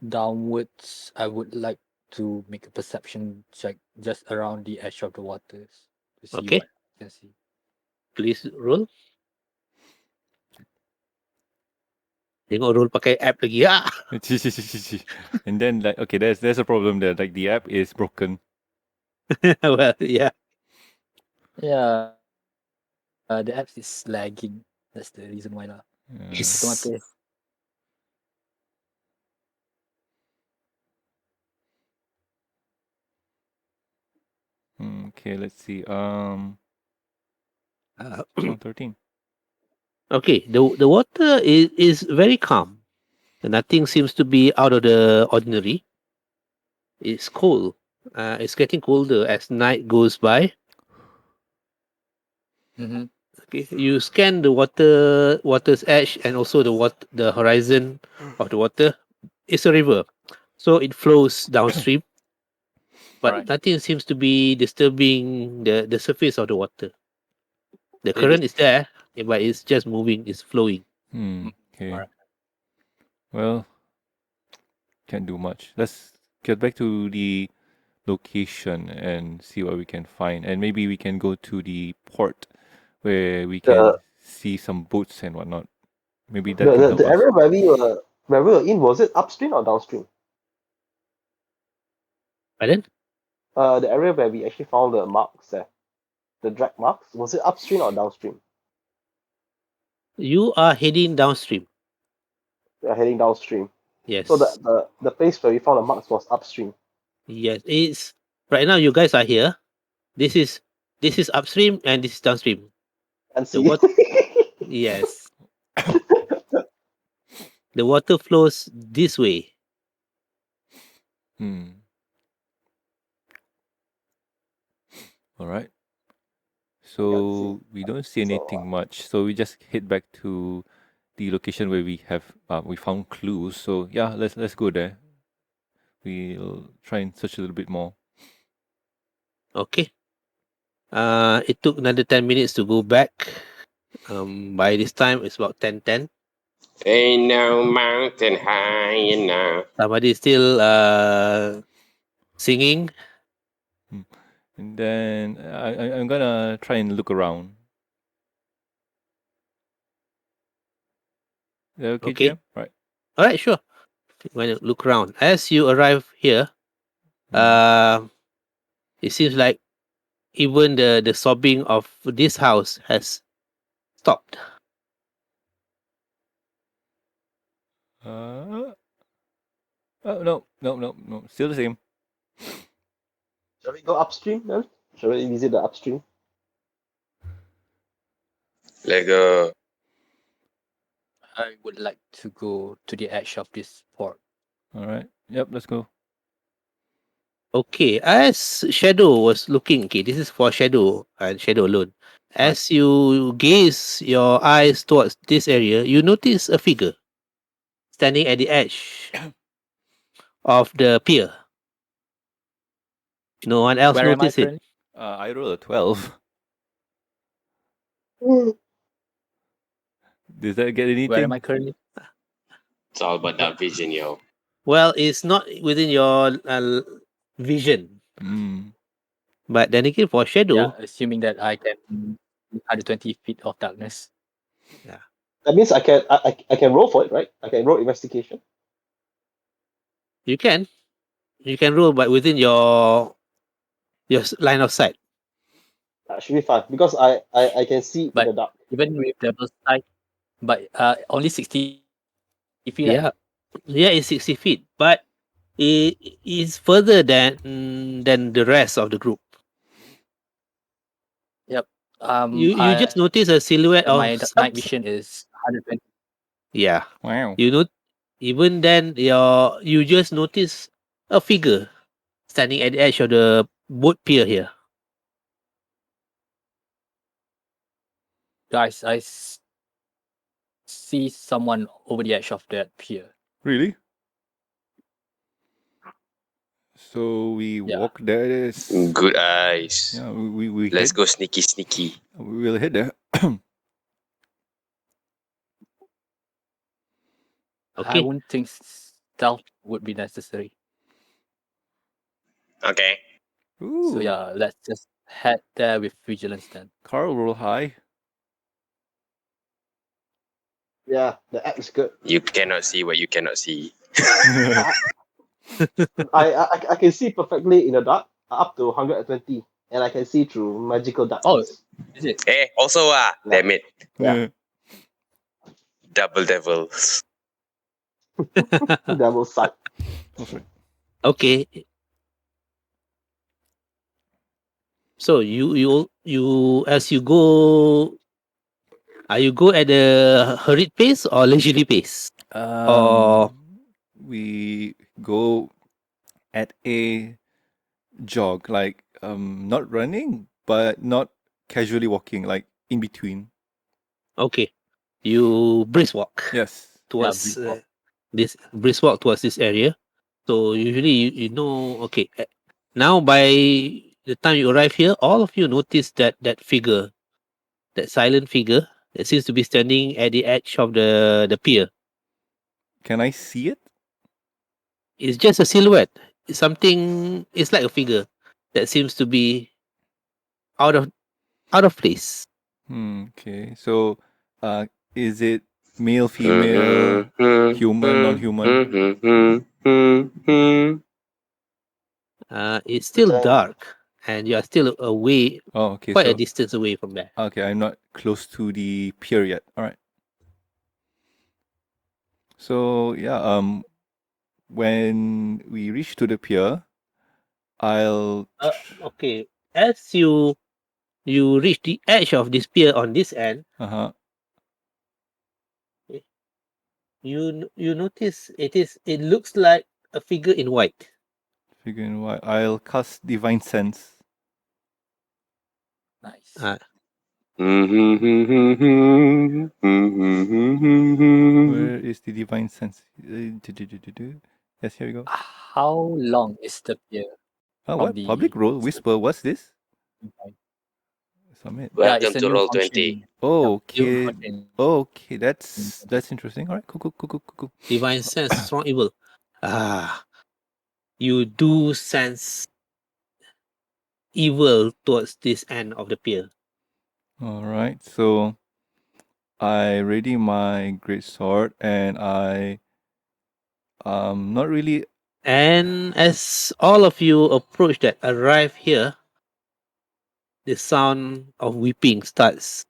downwards, I would like to make a perception check just around the edge of the waters to see Okay. what I can see. Please roll. Tengok roll pakai app lagi. Ah! And then like okay, there's a problem there. Like the app is broken. Well, yeah. Yeah, the app is lagging. That's the reason why lah. Yes. Otomatis. Okay, let's see. Uh, 13. okay, the water is very calm. Nothing seems to be out of the ordinary. It's cold. It's getting colder as night goes by. Mm-hmm. Okay, you scan the water's edge and also the horizon of the water. It's a river, so it flows downstream, but Alright. nothing seems to be disturbing the surface of the water. The It current is- is there, but it's just moving. It's flowing. Okay. Alright. Well, can't do much. Let's get back to the location and see what we can find. And maybe we can go to the port where we can see some boats and whatnot. Maybe that can help The us. area where we were in, was it upstream or downstream? Pardon? The area where we actually found the marks there, the drag marks, was it upstream or downstream? You are heading downstream. We are heading downstream. Yes. So the place where we found the marks was upstream. Yes. It's right now. You guys are here. This is upstream and this is downstream. And The see. what? Yes. The water flows this way. All right. So we don't see anything much. So we just head back to the location where we found clues. So yeah, let's go there. We'll try and search a little bit more. Okay. It took another 10 minutes to go back. By this time it's about 10:10. Ain't no mountain high enough. Somebody is still singing. And then I'm gonna try and look around. Is that okay, Okay. GM? Right. All right, sure. When you look around, as you arrive here, it seems like even the sobbing of this house has stopped. Oh no. Still the same. Shall we go upstream then? Shall we visit the upstream? Let go. I would like to go to the edge of this port. All right. Yep. Let's go. Okay, as Shadow was looking, okay, this is for Shadow and Shadow alone. As you gaze your eyes towards this area, you notice a figure standing at the edge of the pier. No one else Where am I noticed it. currently? I rolled a 12. Does that get anything? Where am I currently? It's all about that vision, yo. Well, it's not within your vision. Mm. But then again, for shadow, Yeah, assuming that I can 120 feet of darkness. That means I can roll for it, right? I can roll investigation. you can roll, but within your line of sight. That should be fine because I can see in But the dark. even with double sight, but only 60 feet. Yeah, it's 60 feet, but it is further than the rest of the group. You just notice a silhouette of my night vision is 120. Yeah. Wow. You know, even then, you just notice a figure standing at the edge of the boat pier here. Guys, see someone over the edge of that pier. Really? So we Yeah. walk there. Good eyes. Yeah, we Let's head. go sneaky. We will head there. I Okay. wouldn't think stealth would be necessary. Okay. Ooh. So yeah, let's just head there with vigilance then. Carl, roll high. Yeah, the app is good. You cannot see what you cannot see. I can see perfectly in the dark up to 120, and I can see through magical darkness. Is it? Also damn it. Yeah. Double devils. Double sight. That's right. Okay. So you as you go, you go at a hurried pace or leisurely pace? Or We go at a jog, like not running, but not casually walking, like in between. okay, you brisk walk Yes. towards brisk walk. this brisk walk towards this area. So usually you know, okay, now by the time you arrive here, all of you notice that figure, that silent figure that seems to be standing at the edge of the pier. Can I see it? It's just a silhouette. It's something. It's like a figure that seems to be out of place. Okay. So, is it male, female, human, non-human? It's still Then- dark, and you are still away, Oh, okay. quite a So, distance away from there. okay, I'm not close to the pier yet. All right. So yeah, when we reach to the pier, I'll Okay, as you reach the edge of this pier on this end, uh-huh. you notice it looks like a figure in white. Figure in white. I'll cast divine sense. Nice. Where is the divine sense? Yes, here we go. How long is the pier? Oh, from what? the- Public roll whisper. What's this? Submit. Welcome it's a to new Roll20. function. Okay. function. Okay, that's interesting. All right, cool. Divine sense, strong evil. You do sense evil towards this end of the pier. All right, so I ready my great sword and I not really. And as all of you approach that arrive here, the sound of weeping starts.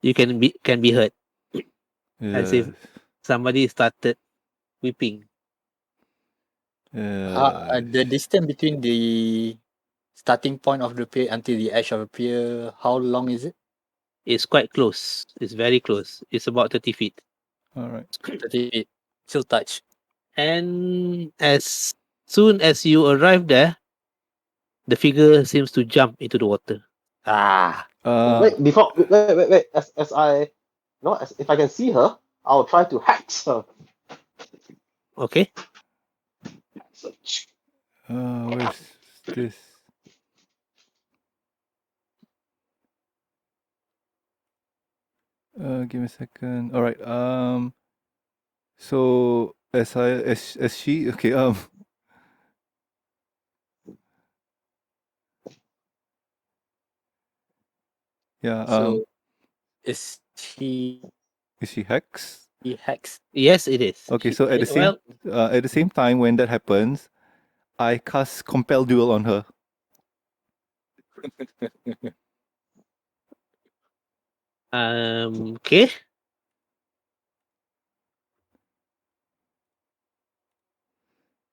You can be heard as if somebody started weeping. The distance between the starting point of the pier until the edge of the pier, how long is it? It's quite close. It's very close. It's about 30 feet. All right. 30 feet. Still touch. And as soon as you arrive there, the figure seems to jump into the water. wait, wait. As I, as if I can see her, I'll try to hex her. Okay. Where's this? Give me a second. All right. So as she okay. Yeah. So is he Is she hex? hex? Yes, it is. Okay. So at the same time when that happens, I cast compel duel on her. Okay.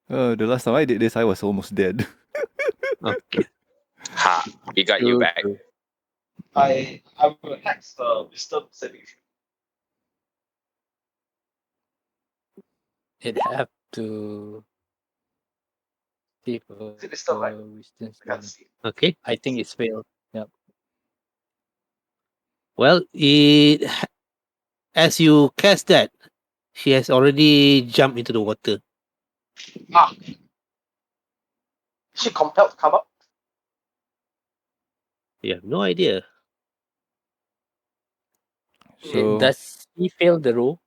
The last time I did this, I was almost dead. Okay. Ha! We got you True, back. true. I will hex the wisdom saving throw. It have to save Is it wisdom, right? wisdom I can't saving. see. Okay. I think it's failed. Yep. Well, as you cast that, she has already jumped into the water. Ah. Is she compelled to come up? You have no idea. So Does he fail the roll?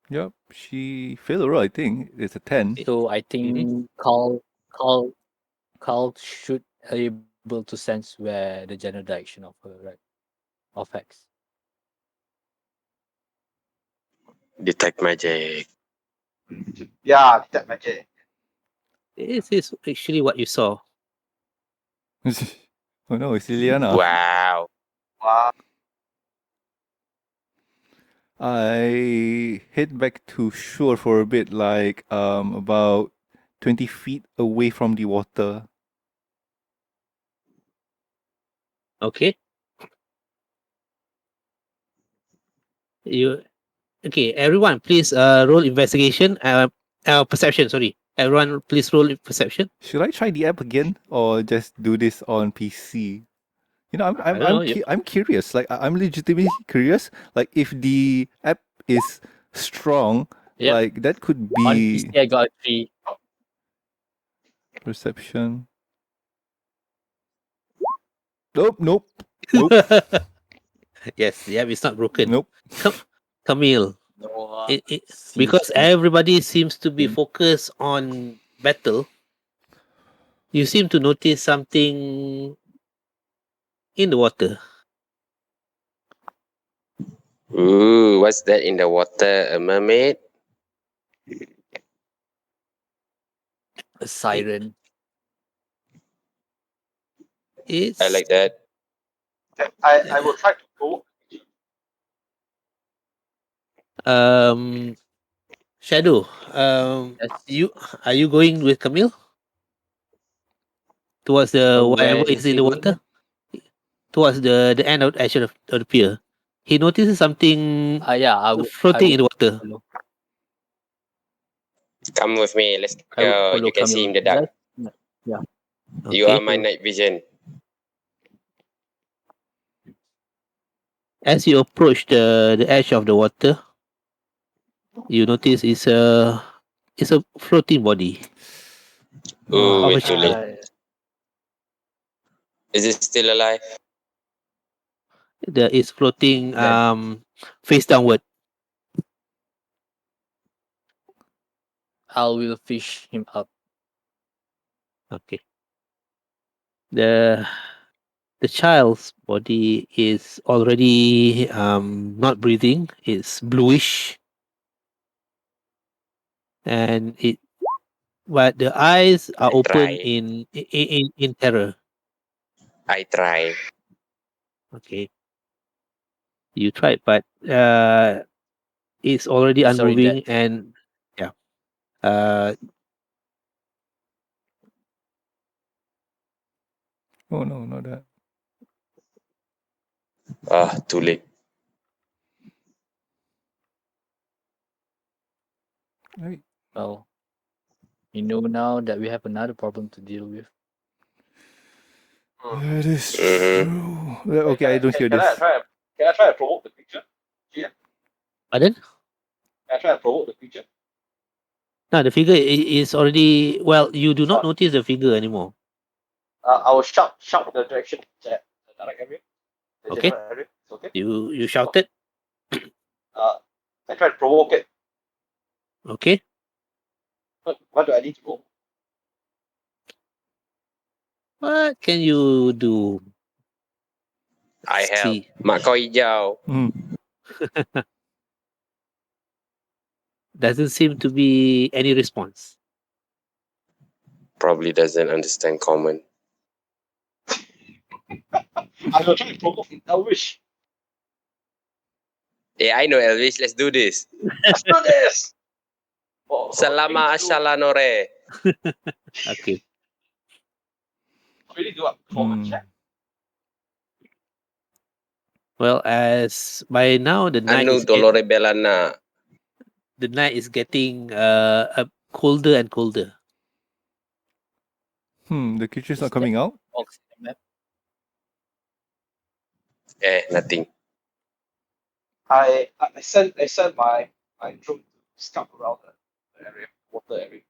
yep, she failed a roll. I think it's a 10. So I think Carl should able to sense where the general direction of her right of hex. Detect magic. Yeah, detect magic. This is actually what you saw. Oh no, it's Liliana. Wow. Wow. I hid back to shore for a bit, like about 20 feet away from the water. Okay. You okay? Everyone, please roll investigation. Perception. Sorry, everyone, please roll perception. Should I try the app again or just do this on PC? You know, I don't know. I'm curious. Like I'm legitimately curious. Like if the app is strong, Yep. like that could On be PC I got 3. perception. Nope. Yes, the app is not broken. Nope. Camille, No, because everybody seems to be Mm. focused on battle, you seem to notice something in the water. Ooh, what's that in the water? A mermaid? a siren. It's I like that. I will try to go. Shadow. Yes. Are you going with Camille towards the Where whatever is is in he the going? water? Towards the end of edge of the pier. He notices something Yeah, I would floating in the water. follow. Come with me. Let's I would go. follow You can see in the dark. Yeah. You are Okay. my night vision. As you approach the edge of the water, you notice it's a floating body. Ooh, Of a it's too late. child. Is it still alive? That is floating Then- face downward. I will fish him up. Okay. The child's body is already not breathing. It's bluish, and but the eyes are I open try. in terror. I try. Okay, you tried, but it's already It's already unmoving, dead. and yeah. Uh, Oh no, not that. Ah, too late. Right. Well, you know now that we have another problem to deal with. That is Mhm. true. Okay, I don't hear Can this. I try and provoke the creature? Yeah. pardon? Can I try and provoke the creature? No, the figure is already well. You do not notice the figure anymore. I will shout in the direction the direct area. The Okay. general area. It's okay. You shouted. I try to provoke it. Okay. What do I need to roll? What can you do? I help. See. Mak kau hijau. Doesn't seem to be any response. Probably doesn't understand common. I will try to provoke in Elvish. I know Elvis. Let's do this. Let's do this! Oh, Salama ashalanore. Okay. Really do a performance check. Well, as by now the night Anu dolore belana. is getting colder and colder. The creature's not coming out? Box in the map. Nothing. I sent my drone to scout around the area, water area.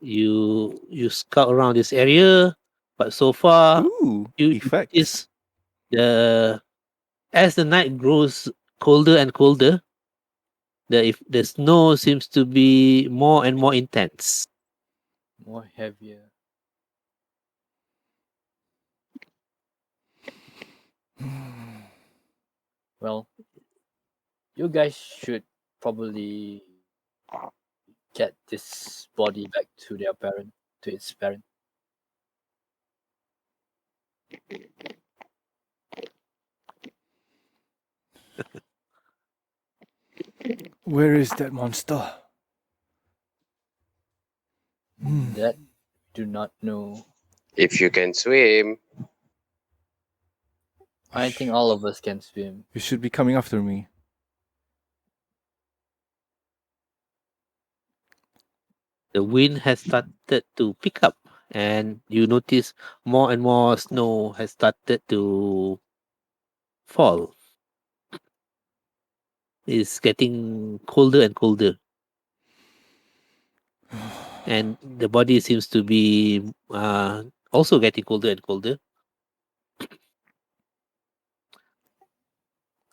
You scout around this area, but so far Ooh, you effects. notice as the night grows colder and colder, the snow seems to be more and more intense. More heavier. Well, you guys should probably get this body back to its parent. Where is that monster? That do not know. If you can swim. I think all of us can swim. You should be coming after me. The wind has started to pick up, and you notice more and more snow has started to fall. It's getting colder and colder, and the body seems to be also getting colder and colder.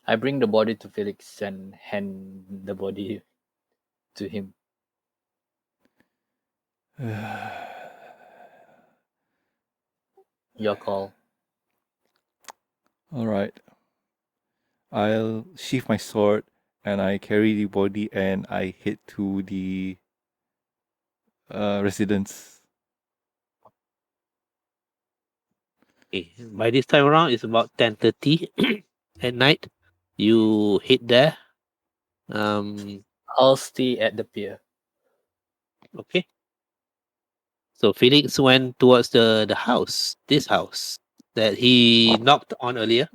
I bring the body to Felix and hand the body to him. Your call. All right. I'll sheath my sword and I carry the body and I head to the residence. Okay. By this time around, it's about 10:30 at night. You hit there. I'll stay at the pier. Okay. So Felix went towards the house, this house that he knocked on earlier.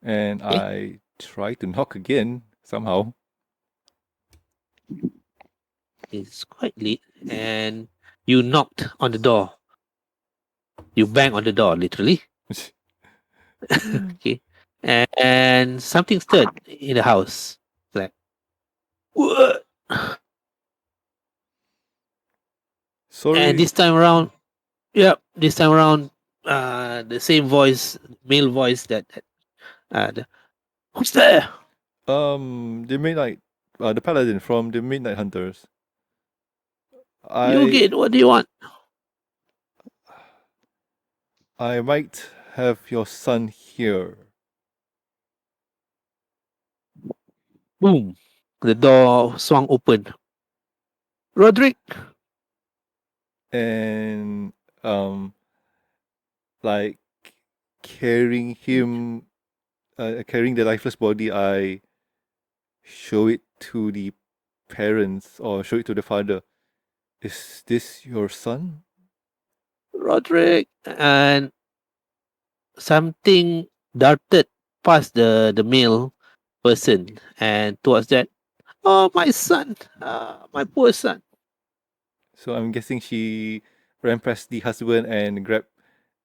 And Okay. I try to knock again somehow. It's quite late, and you knocked on the door. You bang on the door, literally. Okay. And something stirred in the house. Like, what? Sorry. And this time around, the same voice, male voice who's there? The Midnight, the Paladin from the Midnight Hunters. You again, what do you want? I might have your son here. Boom. The door swung open. Roderick. And like carrying him, carrying the lifeless body, I show it to the parents or show it to the father. Is this your son? Roderick. And something darted past the male person, and towards that, oh, my son, my poor son. So I'm guessing she ran past the husband and grabbed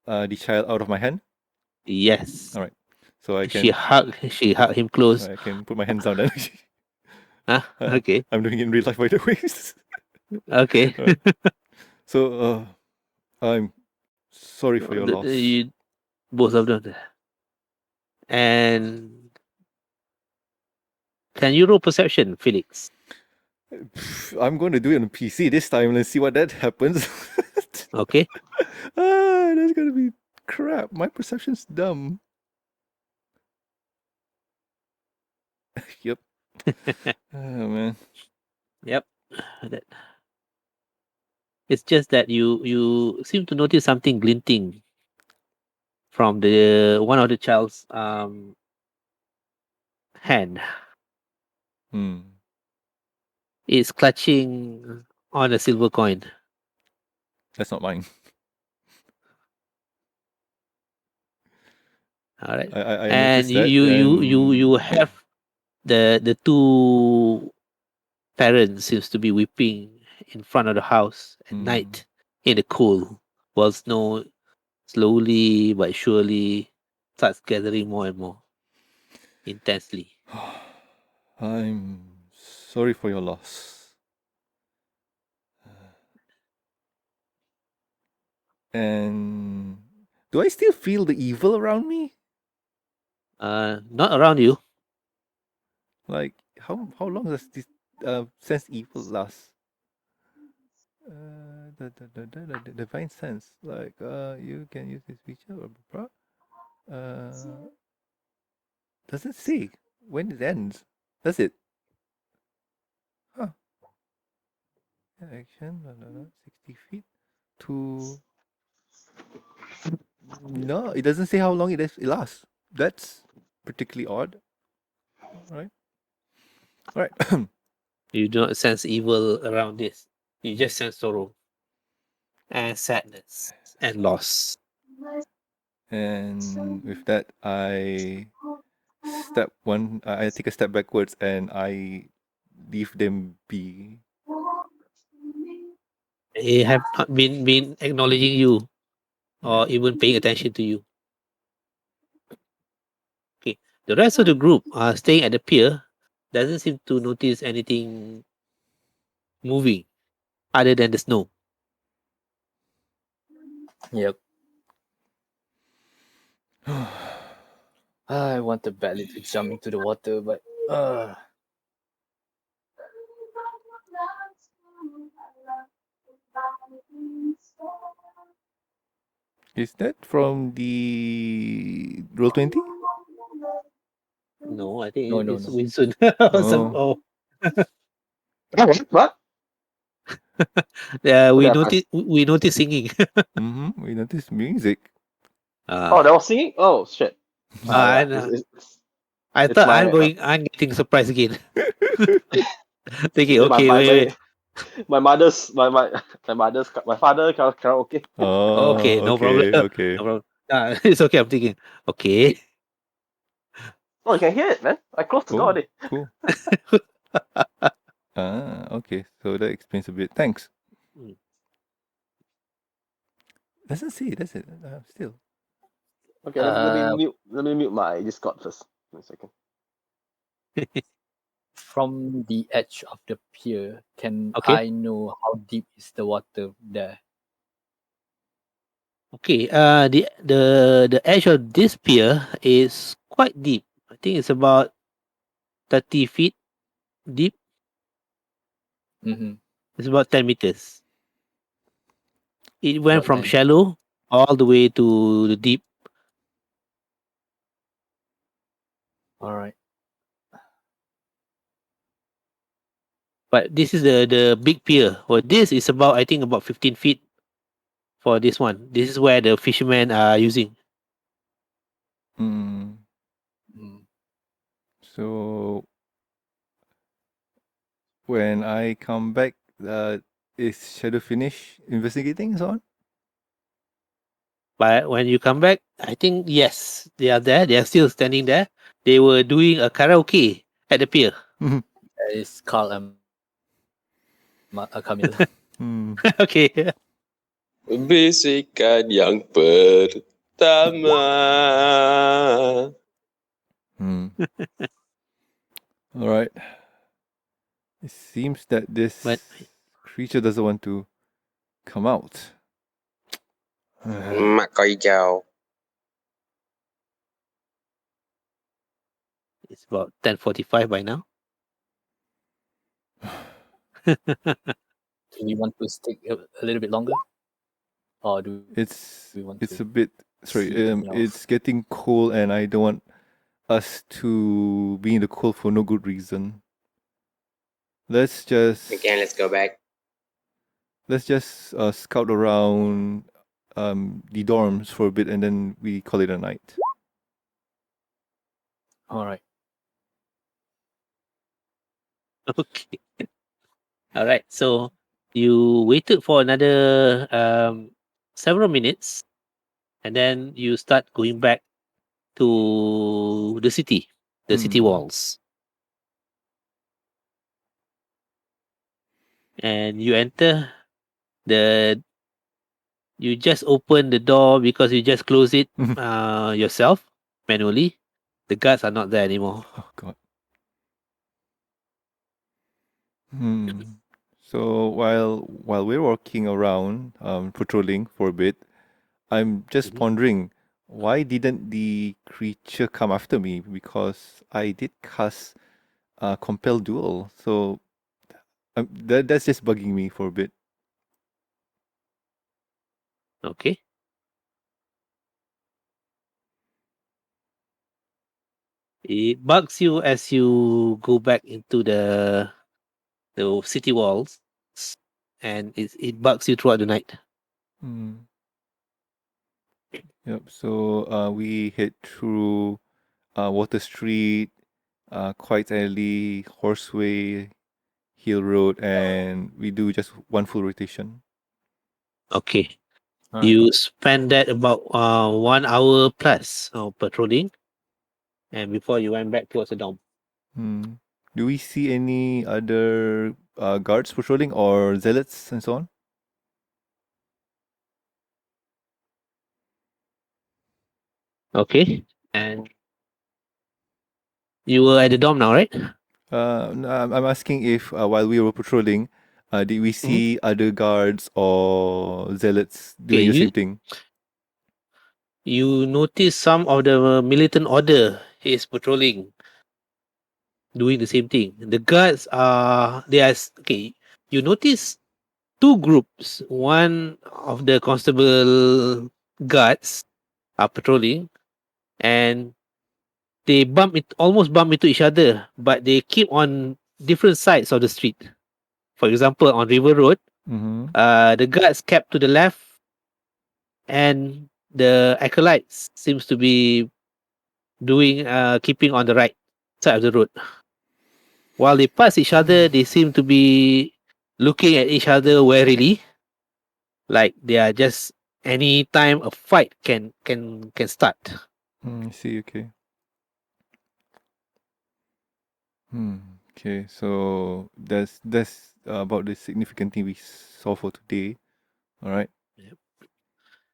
the child out of my hand. Yes. All right. So I can She hugged him close. I can put my hands down then. Okay. I'm doing it in real life, by the way. Okay. So, I'm sorry for your loss. Both of them. And can you roll perception, Felix? I'm going to do it on PC this time. Let's see what that happens. Okay. That's going to be crap. My perception's dumb. Yep. Oh, man. Yep. It's just that you seem to notice something glinting from the one of the child's hand. It's clutching on a silver coin. That's not mine. All right. I And noticed that. you have the two parents seems to be weeping in front of the house at night in the cool, while snow slowly but surely starts gathering more and more intensely. I'm sorry for your loss. And do I still feel the evil around me? Not around you. Like how long does this sense evil last? The divine sense. Like you can use this feature or doesn't say when it ends. Does it? Huh. Action 60 feet to. No, it doesn't say how long it lasts. That's particularly odd. All right. You do not sense evil around this. You just sense sorrow and sadness and loss. And with that, I take a step backwards and I leave them be. They have not been acknowledging you or even paying attention to you. Okay. The rest of the group are staying at the pier. Doesn't seem to notice anything moving other than the snow. Yep. I wanted badly to jump into the water, but Is that from the Roll20? No, I think No. it's Winston. Oh. What? Yeah, we Okay, I noticed we noticed singing. We noticed music. Oh, that was singing? Oh, shit. Yeah. And, I It's thought my I'm getting surprised again. Thinking, my okay, wait. my mother's my father karaoke. Oh, Okay, no problem. okay. No problem. It's okay. I'm thinking, okay. Oh, you can hear it, man. I closed the door already. Cool. Okay. So that explains a bit. Thanks. Mm. Doesn't say, does it? Still. Okay, let me mute my Discord first. One second. from the edge of the pier, can Okay. I know how deep is the water there? Okay. The edge of this pier is quite deep. I think it's about 30 feet deep. Mm-hmm. It's about 10 meters. It went About from 10. shallow all the way to the deep. All right. But this is the big pier. Well, this is about, I think, about 15 feet for this one. This is where the fishermen are using. Mm. So when I come back, is Shadow finish investigating so on? But when you come back, I think, yes, they are there. They are still standing there. They were doing a karaoke at the pier. It's Carl and Camila. Okay. Bisikan yang pertama. All right. It seems that this But creature doesn't want to come out. Mặt coi chào. it's about 10:45 by now. Do we want to stick a little bit longer? Or do It's we want it's to a bit sorry. see something else? It's getting cold, and I don't want us to be in the cold for no good reason. Let's just Okay, let's go back. scout around the dorms for a bit, and then we call it a night. All right. Okay. All right. So you waited for another several minutes, and then you start going back to the city walls, and you enter the. You just open the door because you just close it yourself manually. The guards are not there anymore. Oh God. So while we're walking around, patrolling for a bit, I'm just Mhm. pondering, why didn't the creature come after me? Because I did cast compel duel, so that's just bugging me for a bit. Okay. It bugs you as you go back into the city walls, and it bugs you throughout the night. Mm. Yep. So we head through Water Street, Quiet Alley, Horseway, Hill Road, and we do just one full rotation. Okay. All right. You spend that about 1 hour plus of patrolling, and before you went back towards the dome. Do we see any other guards patrolling or zealots and so on? Okay. And you were at the dome now, right? No, I'm asking if while we were patrolling, did we see other guards or zealots doing the Okay. same thing? You notice some of the militant order is patrolling, doing the same thing. The guards are okay. You notice two groups. One of the constable guards are patrolling, and they almost bump into each other, but they keep on different sides of the street. For example, on River Road, Mm-hmm. the guards kept to the left, and the acolytes seems to be doing keeping on the right side of the road. While they pass each other, they seem to be looking at each other warily, like they are just any time a fight can start. I see. Okay. Okay. So that's about the significant thing we saw for today. All right.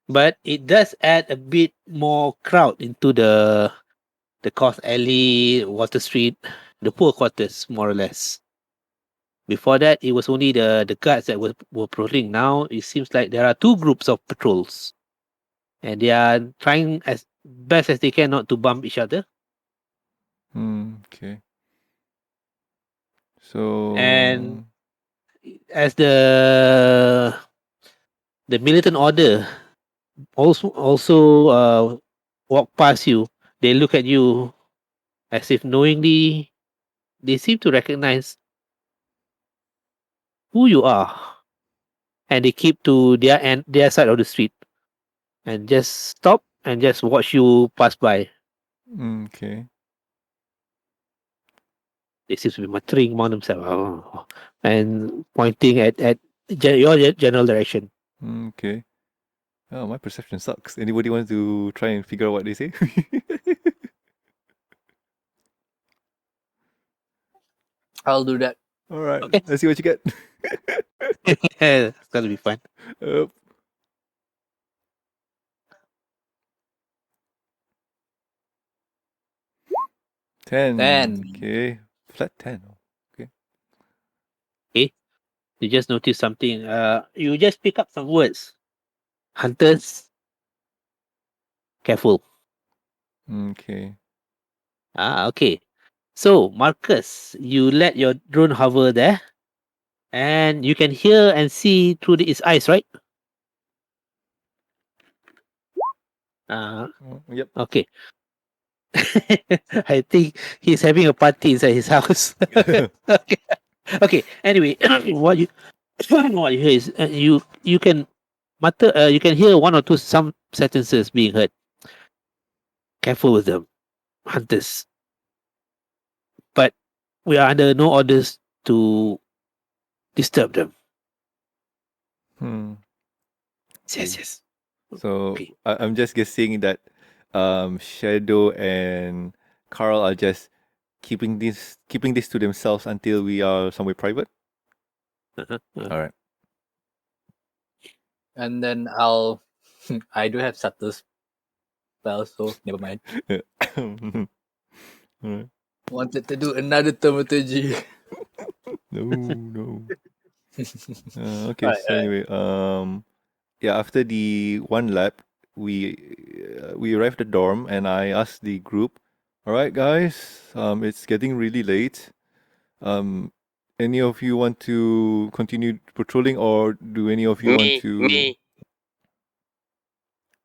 But it does add a bit more crowd into the Court Alley, Water Street, the poor quarters, more or less. Before that, it was only the guards that were patrolling. Now it seems like there are two groups of patrols, and they are trying as best as they can not to bump each other. Okay. So And as the militant order also walk past you, they look at you as if knowingly. They seem to recognize who you are, and they keep to their side of the street and just stop and just watch you pass by. okay. They seem to be muttering among themselves and pointing at your general direction. Okay. Oh, my perception sucks. Anybody want to try and figure out what they say? I'll do that. All right. Okay. Let's see what you get. It's gonna be fun. Yep. 10. 10. Okay. Flat 10. Okay. You just notice something. You just pick up some words. Hunters, careful. Okay. Okay. So, Marcus, you let your drone hover there, and you can hear and see through its eyes, right? Yep. Okay. I think he's having a party inside his house. Okay. Okay. Anyway, what you what you hear is you can mutter. You can hear one or two some sentences being heard. Careful with them, hunters. But we are under no orders to disturb them. Hmm. Yes, yes. So Okay. I'm just guessing that Shadow and Carl are just keeping this to themselves until we are somewhere private. Uh-huh. All right. And then I do have subtle spells, so never mind. Alright. Wanted to do another thaumaturgy. No. Okay. Alright, So anyway, yeah. After the one lap, we arrived at the dorm, and I asked the group, "All right, guys. It's getting really late. Any of you want to continue patrolling, or do any of you want Me, to?" me.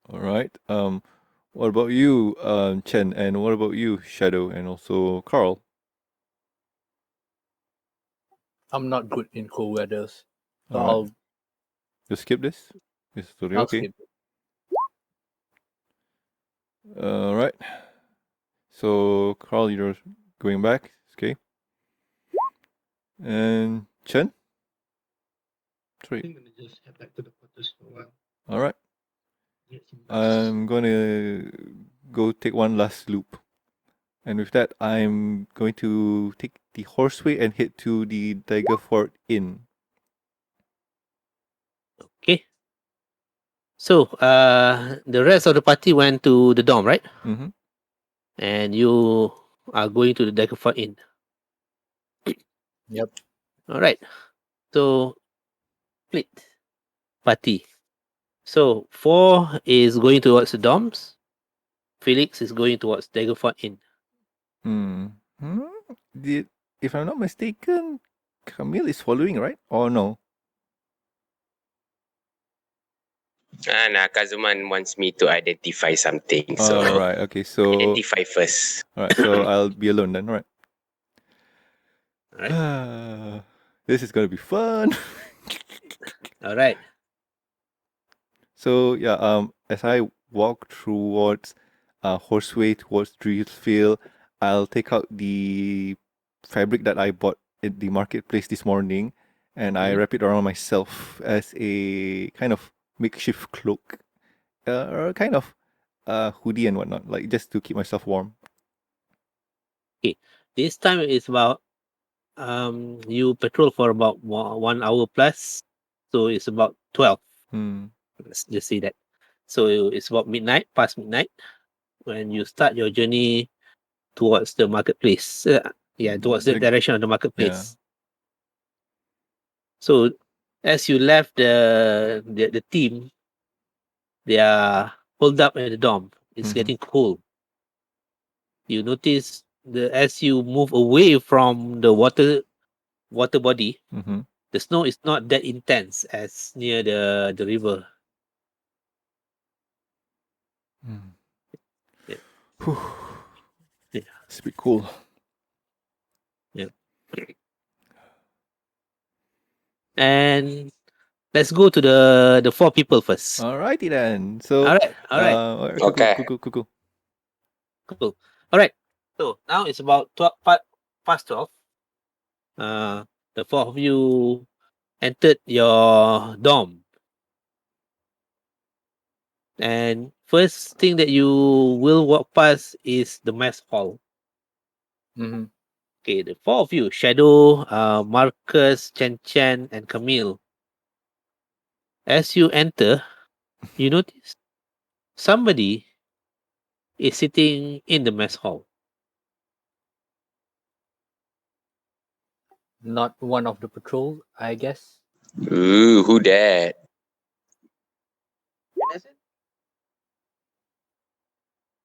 All right. What about you, Chen, and what about you, Shadow, and also Carl? I'm not good in cold weathers, so All right. Just skip this. This story. I'll Okay. skip it. All right. So Carl, you're going back. Okay. And Chen. Sorry. I'm gonna just head back to the quarters for a while. All right. Get some rest. I'm gonna go take one last loop, and with that, I'm going to take the horseway and head to the Daggerford Inn. Okay. So, the rest of the party went to the dorm, right? Mm-hmm. And you are going to the Daggerford Inn. Yep. All right. So, split party. So, 4 is going towards the dorms. Felix is going towards Daggerford Inn. Hmm. Did, if I'm not mistaken, Camille is following, right? Or no? Kazuman wants me to identify something, so All right. Okay. So, identify first. all right. So I'll be alone then. All right. All right. This is gonna be fun. All right. So yeah, as I walk towards Horseway towards Drillfield, I'll take out the fabric that I bought at the marketplace this morning, and I Mhm. wrap it around myself as a kind of makeshift cloak, or kind of hoodie and whatnot, like just to keep myself warm. Okay. This time is about you patrol for about 1 hour plus, so it's about 12. Hmm. Let's just say that. So it's about midnight, past midnight, when you start your journey towards the marketplace. Towards the Like, direction of the yeah. marketplace. So as you left the team, they are pulled up at the dorm. It's Mhm. getting cold. You notice as you move away from the water body, Mm-hmm. the snow is not that intense as near the river. Mm. Yeah. Whew. Yeah. It's a bit cool. Yeah. And let's go to the 4 people first. Alrighty then. So, All right. All right. alright, Okay. cool. Cool. All right. So now it's about 12, past 12. The 4 of you entered your dorm. And first thing that you will walk past is the mess hall. Mm-hmm. Okay, the 4 of you, Shadow, Marcus, Chen, and Camille. As you enter, you notice somebody is sitting in the mess hall. Not one of the patrol, I guess. Ooh, who that?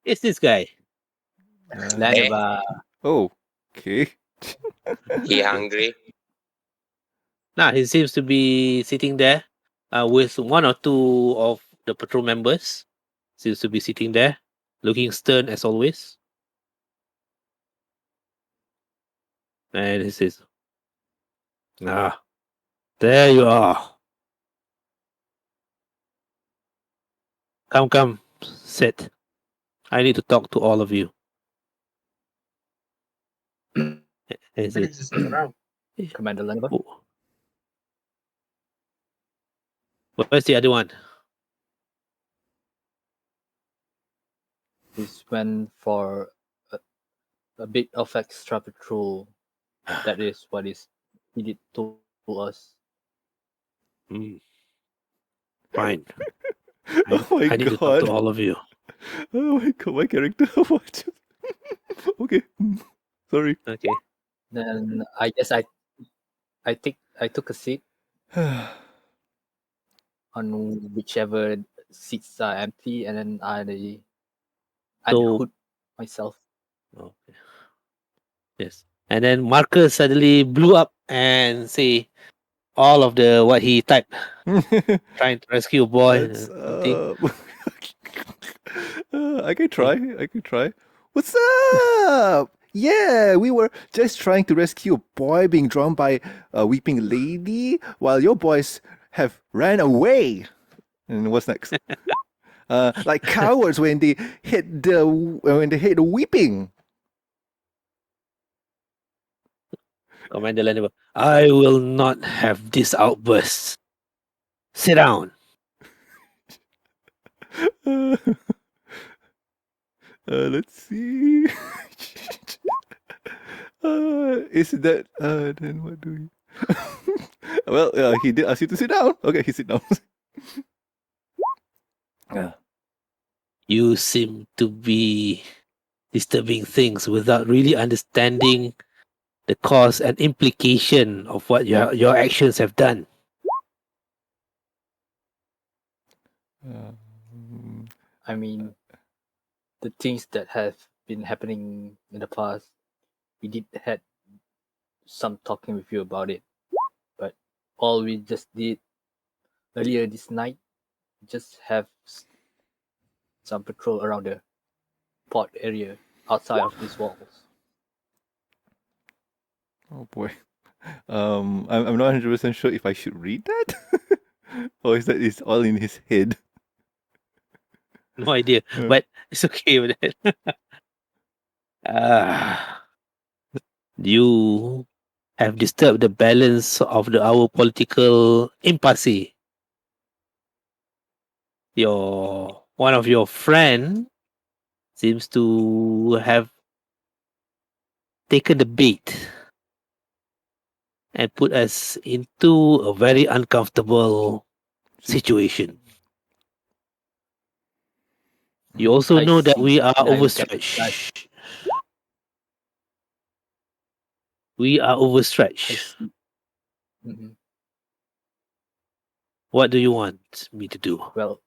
It's this guy. Land Eh? of Oh, okay. He hungry? Nah, he seems to be sitting there with one or two of the patrol members. Seems to be sitting there, looking stern as always. And he says, "Ah, there you are. Come, sit. I need to talk to all of you." And he says, Commander Land of "Oh, where's the other one?" This went for a bit of extra patrol. That is what is he did to us. Hmm, fine. Oh my I need to talk to god. all of you. Oh my god, my character. What? Okay. Sorry. Okay. Then I guess I took a seat on whichever seats are empty, and then I So- hood myself. Okay. Yes. And then Marcus suddenly blew up and say all of the what he typed, trying to rescue a boy. That's, Something. I can try. I can try. What's up? Yeah, we were just trying to rescue a boy being drowned by a weeping lady while your boys have ran away. And what's next? Like cowards when they hit the weeping. Commander Laniber, I will not have this outburst. Sit down. Let's see. Is that then what do we? Well, he did ask you to sit down. Okay, he sit down. You seem to be disturbing things without really understanding the cause and implication of what your actions have done. I mean, the things that have been happening in the past, we did had some talking with you about it, but all we just did earlier this night, just have some patrol around the port area outside of these walls. Oh boy. I'm not 100% sure if I should read that, or is that it's all in his head. No idea, but it's okay with that. You have disturbed the balance of our political impasse. One of your friend seems to have taken the bait and put us into a very uncomfortable situation. You also I know that see. we are And I look at overstretched. We are I overstretched. see. Mhm. What do you want me to do? Well,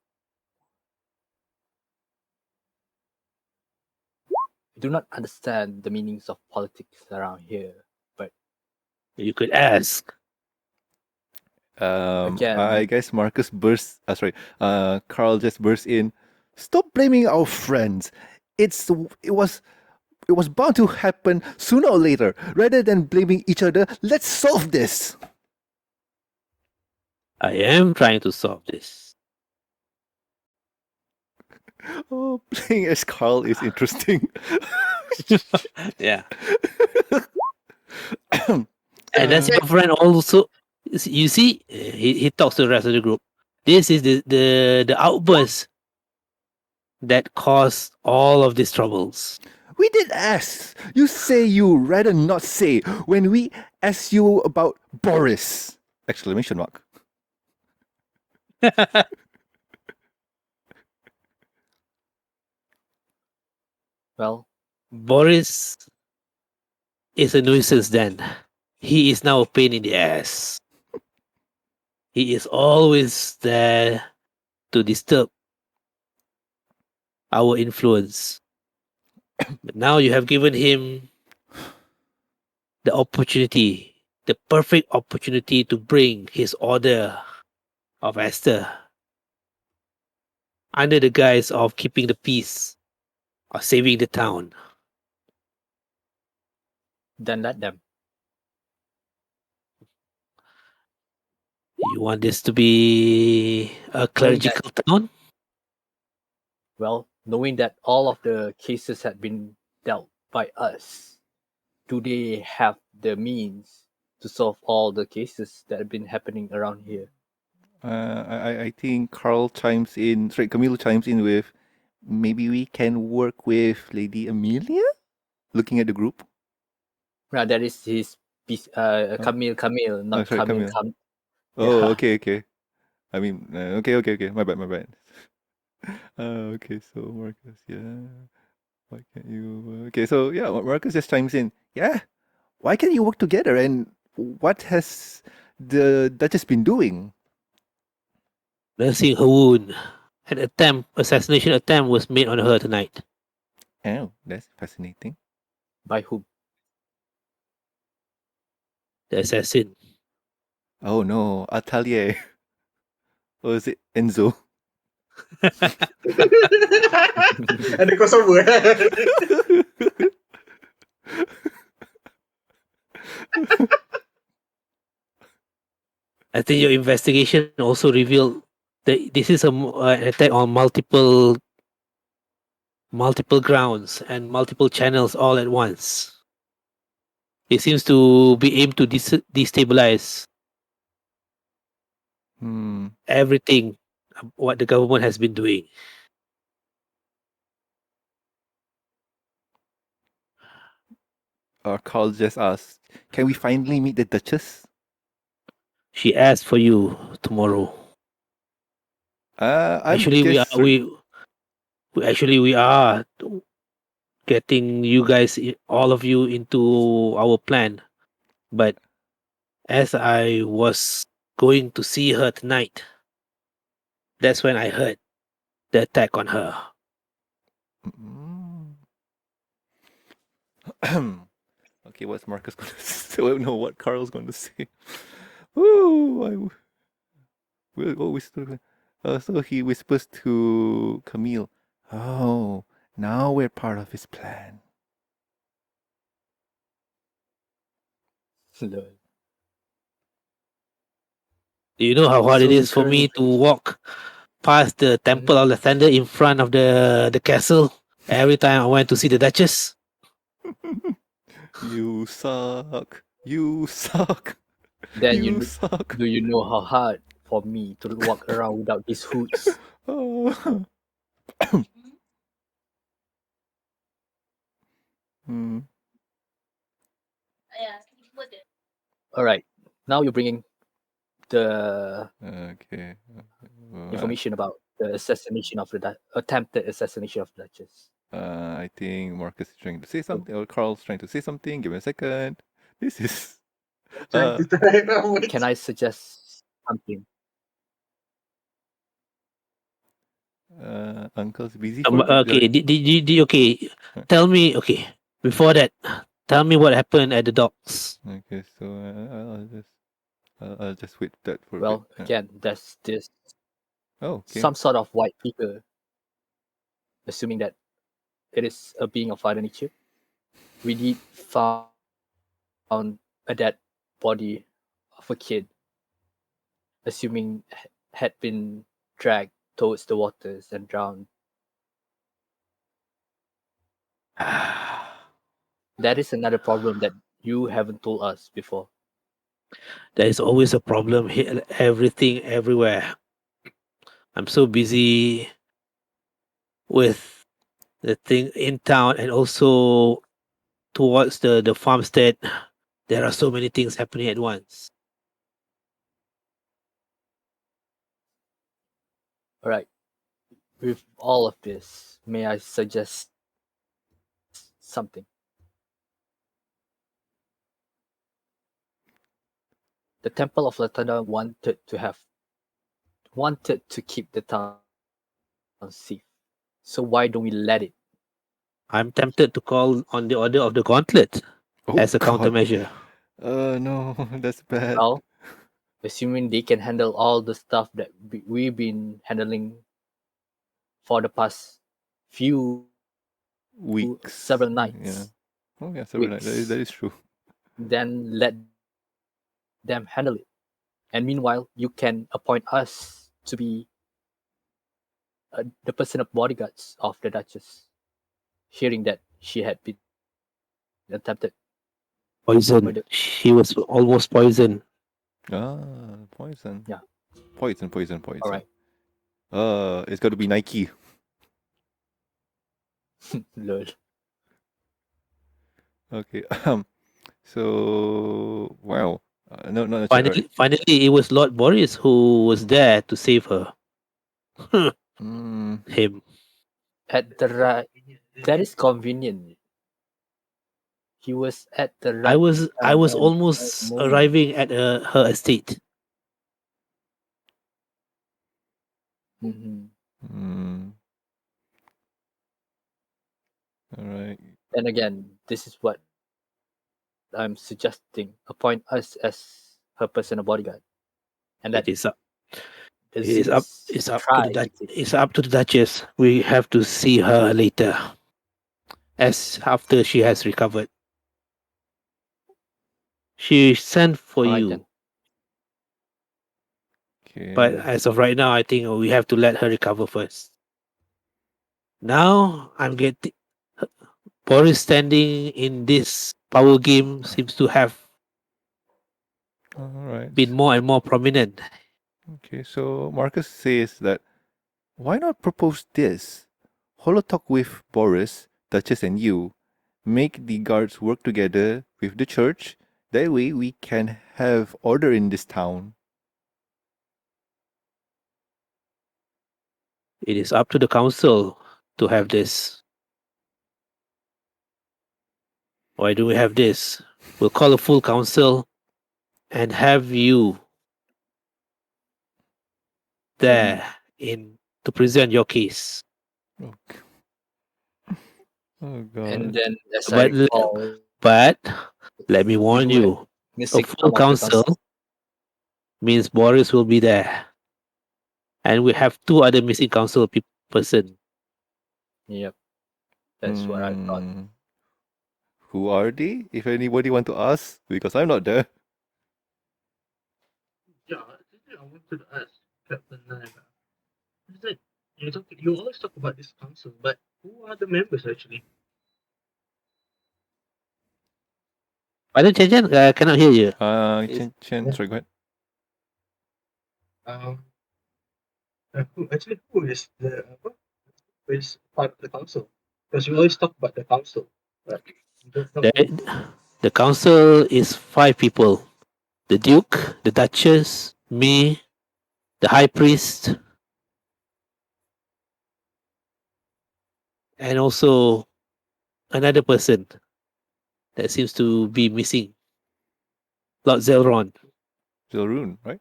I do not understand the meanings of politics around here, but You could ask. Again. I guess Marcus burst. Sorry. Carl just burst in. Stop blaming our friends. It was bound to happen sooner or later. Rather than blaming each other, let's solve this. I am trying to solve this. Oh, playing as Carl is interesting. Yeah. And that's your friend also. You see, he talks to the rest of the group. This is the outburst that caused all of these troubles. We did ask. You say you rather not say when we ask you about Boris! Exclamation mark. Well, Boris is a nuisance then. He is now a pain in the ass. He is always there to disturb our influence. But now you have given him the opportunity, the perfect opportunity to bring his order of Esther under the guise of keeping the peace or saving the town. Then let them. You want this to be a clerical town? Well, knowing that all of the cases had been dealt by us, do they have the means to solve all the cases that have been happening around here? I think Carl chimes in. Sorry, Camilo chimes in with, maybe we can work with Lady Amelia. Looking at the group. Now that is his piece. Camille, not sorry, Camille. Camille. Oh, Yeah. okay. I mean, okay. My bad. Okay, so Marcus, yeah. Why can't you? Okay, so yeah, Marcus just chimes in. Yeah, why can't you work together? And what has the Duchess been doing? Nursing her wound. Assassination attempt was made on her tonight. Oh, that's fascinating. By whom? The assassin. Oh no, Atelier. Or is it Enzo? Ada crossover. I think your investigation also revealed that this is an attack on multiple grounds and multiple channels all at once. It seems to be aimed to destabilize everything what the government has been doing. Carl just asked, can we finally meet the Duchess? She asked for you tomorrow. Actually, we are getting you guys, all of you, into our plan. But as I was going to see her tonight, that's when I heard the attack on her. Okay, what's Marcus going to say? I don't know what Carl's going to say. Ooh, so he whispers to Camille, oh, now we're part of his plan. Do you know how hard So it you is for me currently- to walk past the temple of Latanda in front of the castle every time I went to see the Duchess? You suck. You suck. Then You suck. do you know how hard for me to walk around without these hoods? Oh. All right. Now you're bringing the Okay. information about the assassination of the attempted assassination of the Duchess. I think Marcus is trying to say something, or Carl's trying to say something. Give me a second. This is. Can I suggest something? Uncle's busy for Okay, okay. Tell me, okay. Before that, tell me what happened at the docks. Okay, so I'll just wait that for a bit. Well, again, there's this okay. some sort of white figure, assuming that it is a being of other nature. We did found a dead body of a kid, assuming had been dragged towards the waters and drowned. That is another problem that you haven't told us before. There is always a problem here, everything, everywhere. I'm so busy with the thing in town and also towards the farmstead. There are so many things happening at once. All right. With all of this, may I suggest something? the Temple of Latanda wanted to keep the town safe. So why don't we let it? I'm tempted to call on the Order of the Gauntlet Oh, as a God. countermeasure. No, that's bad. Well, assuming they can handle all the stuff that we've been handling for the past few Weeks. several nights, Yeah. Oh, yeah, several nights. weeks, That is true. then let them handle it. And meanwhile, you can appoint us to be the person of bodyguards of the Duchess, hearing that she had been attempted Poison. murder. She was almost poisoned. Poison. Yeah. Poison. All right. It's got to be Nike. Lol. Okay. So wow. No, not Finally, it was Lord Boris who was there to save her. Him. At the right, that is convenient. He was at the right. I was time and almost moment. arriving at her estate. Mhm. All right. And again, this is what I'm suggesting: appoint us as her personal bodyguard, and that It is up. the It is up. Zeus It's up to try the to take- It's up to the Duchess. We have to see her later, as after she has recovered. She sent for Alright you, then. Okay. but as of right now, I think we have to let her recover first. Now I'm getting Boris standing in this power game seems to have All right. been more and more prominent. Okay. So Marcus says that why not propose this? Holotalk with Boris, Duchess, and you. Make the guards work together with the church. That way we can have order in this town. It is up to the council to have this. Why do we have this? We'll call a full council and have you there in to present your case. Oh, oh God. And then, as I But recall, but let me warn you were you, a missing full some of the council means Boris will be there. And we have two other missing council person. Yep, that's what I thought. Who are they? If anybody want to ask, because I'm not there. Yeah, I wanted to ask Captain Naga. Is that you always talk about this council, but who are the members actually? Pardon, Chen Chen? I cannot hear you. Chen, sorry, go ahead. Who is who is part of the council? Because we always talk about the council, but the council is 5 people: the Duke, the Duchess, me, the High Priest, and also another person that seems to be missing. Lord Zelron. Zilrun, right?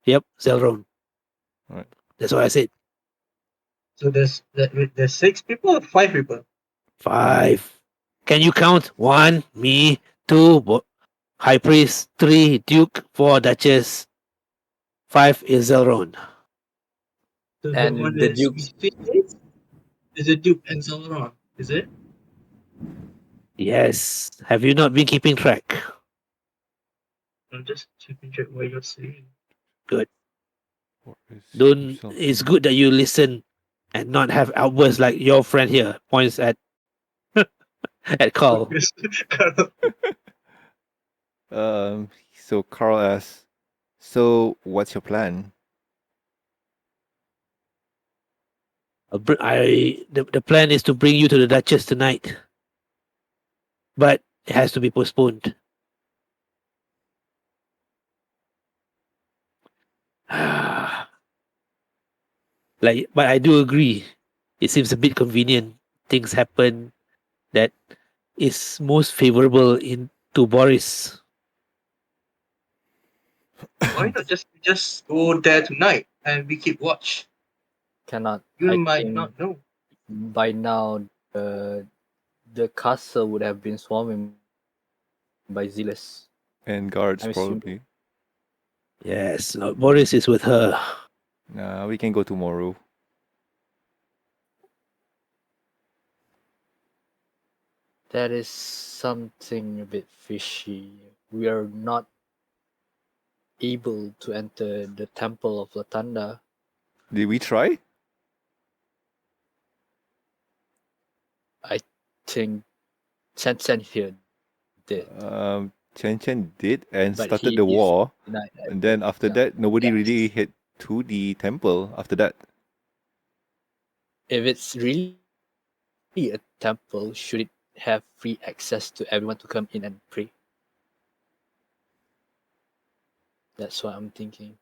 Yep, Zelron. Right. That's what I said. So there's 6 people or 5 people? 5. Can you count? 1, me, 2, High Priest, 3, Duke, 4, Duchess, 5 is Zelron. So And the one the is Duke- is the Duke and Sauron, is it? Yes. Have you not been keeping track? I'm just checking check what you're saying. What is Don't. himself? It's good that you listen and not have outbursts like your friend here points at at Carl. So Carl asks, so what's your plan? The plan is to bring you to the Duchess tonight, but it has to be postponed. But I do agree. It seems a bit convenient. Things happen that is most favorable in to Boris. Why not just go there tonight and we keep watch? Cannot. You I might think not know. by now the castle would have been swarming by zealous. And guards, I'm assuming. probably. Yes, Lord Boris is with her. Nah, we can go tomorrow. That is something a bit fishy. We are not able to enter the temple of Latanda. Did we try? I think Sen here did, Chen Chen did and but started he the is war. denied And then after access. that, nobody Yes. really hit to the temple after that. If it's really a temple, should it have free access to everyone to come in and pray? That's what I'm thinking.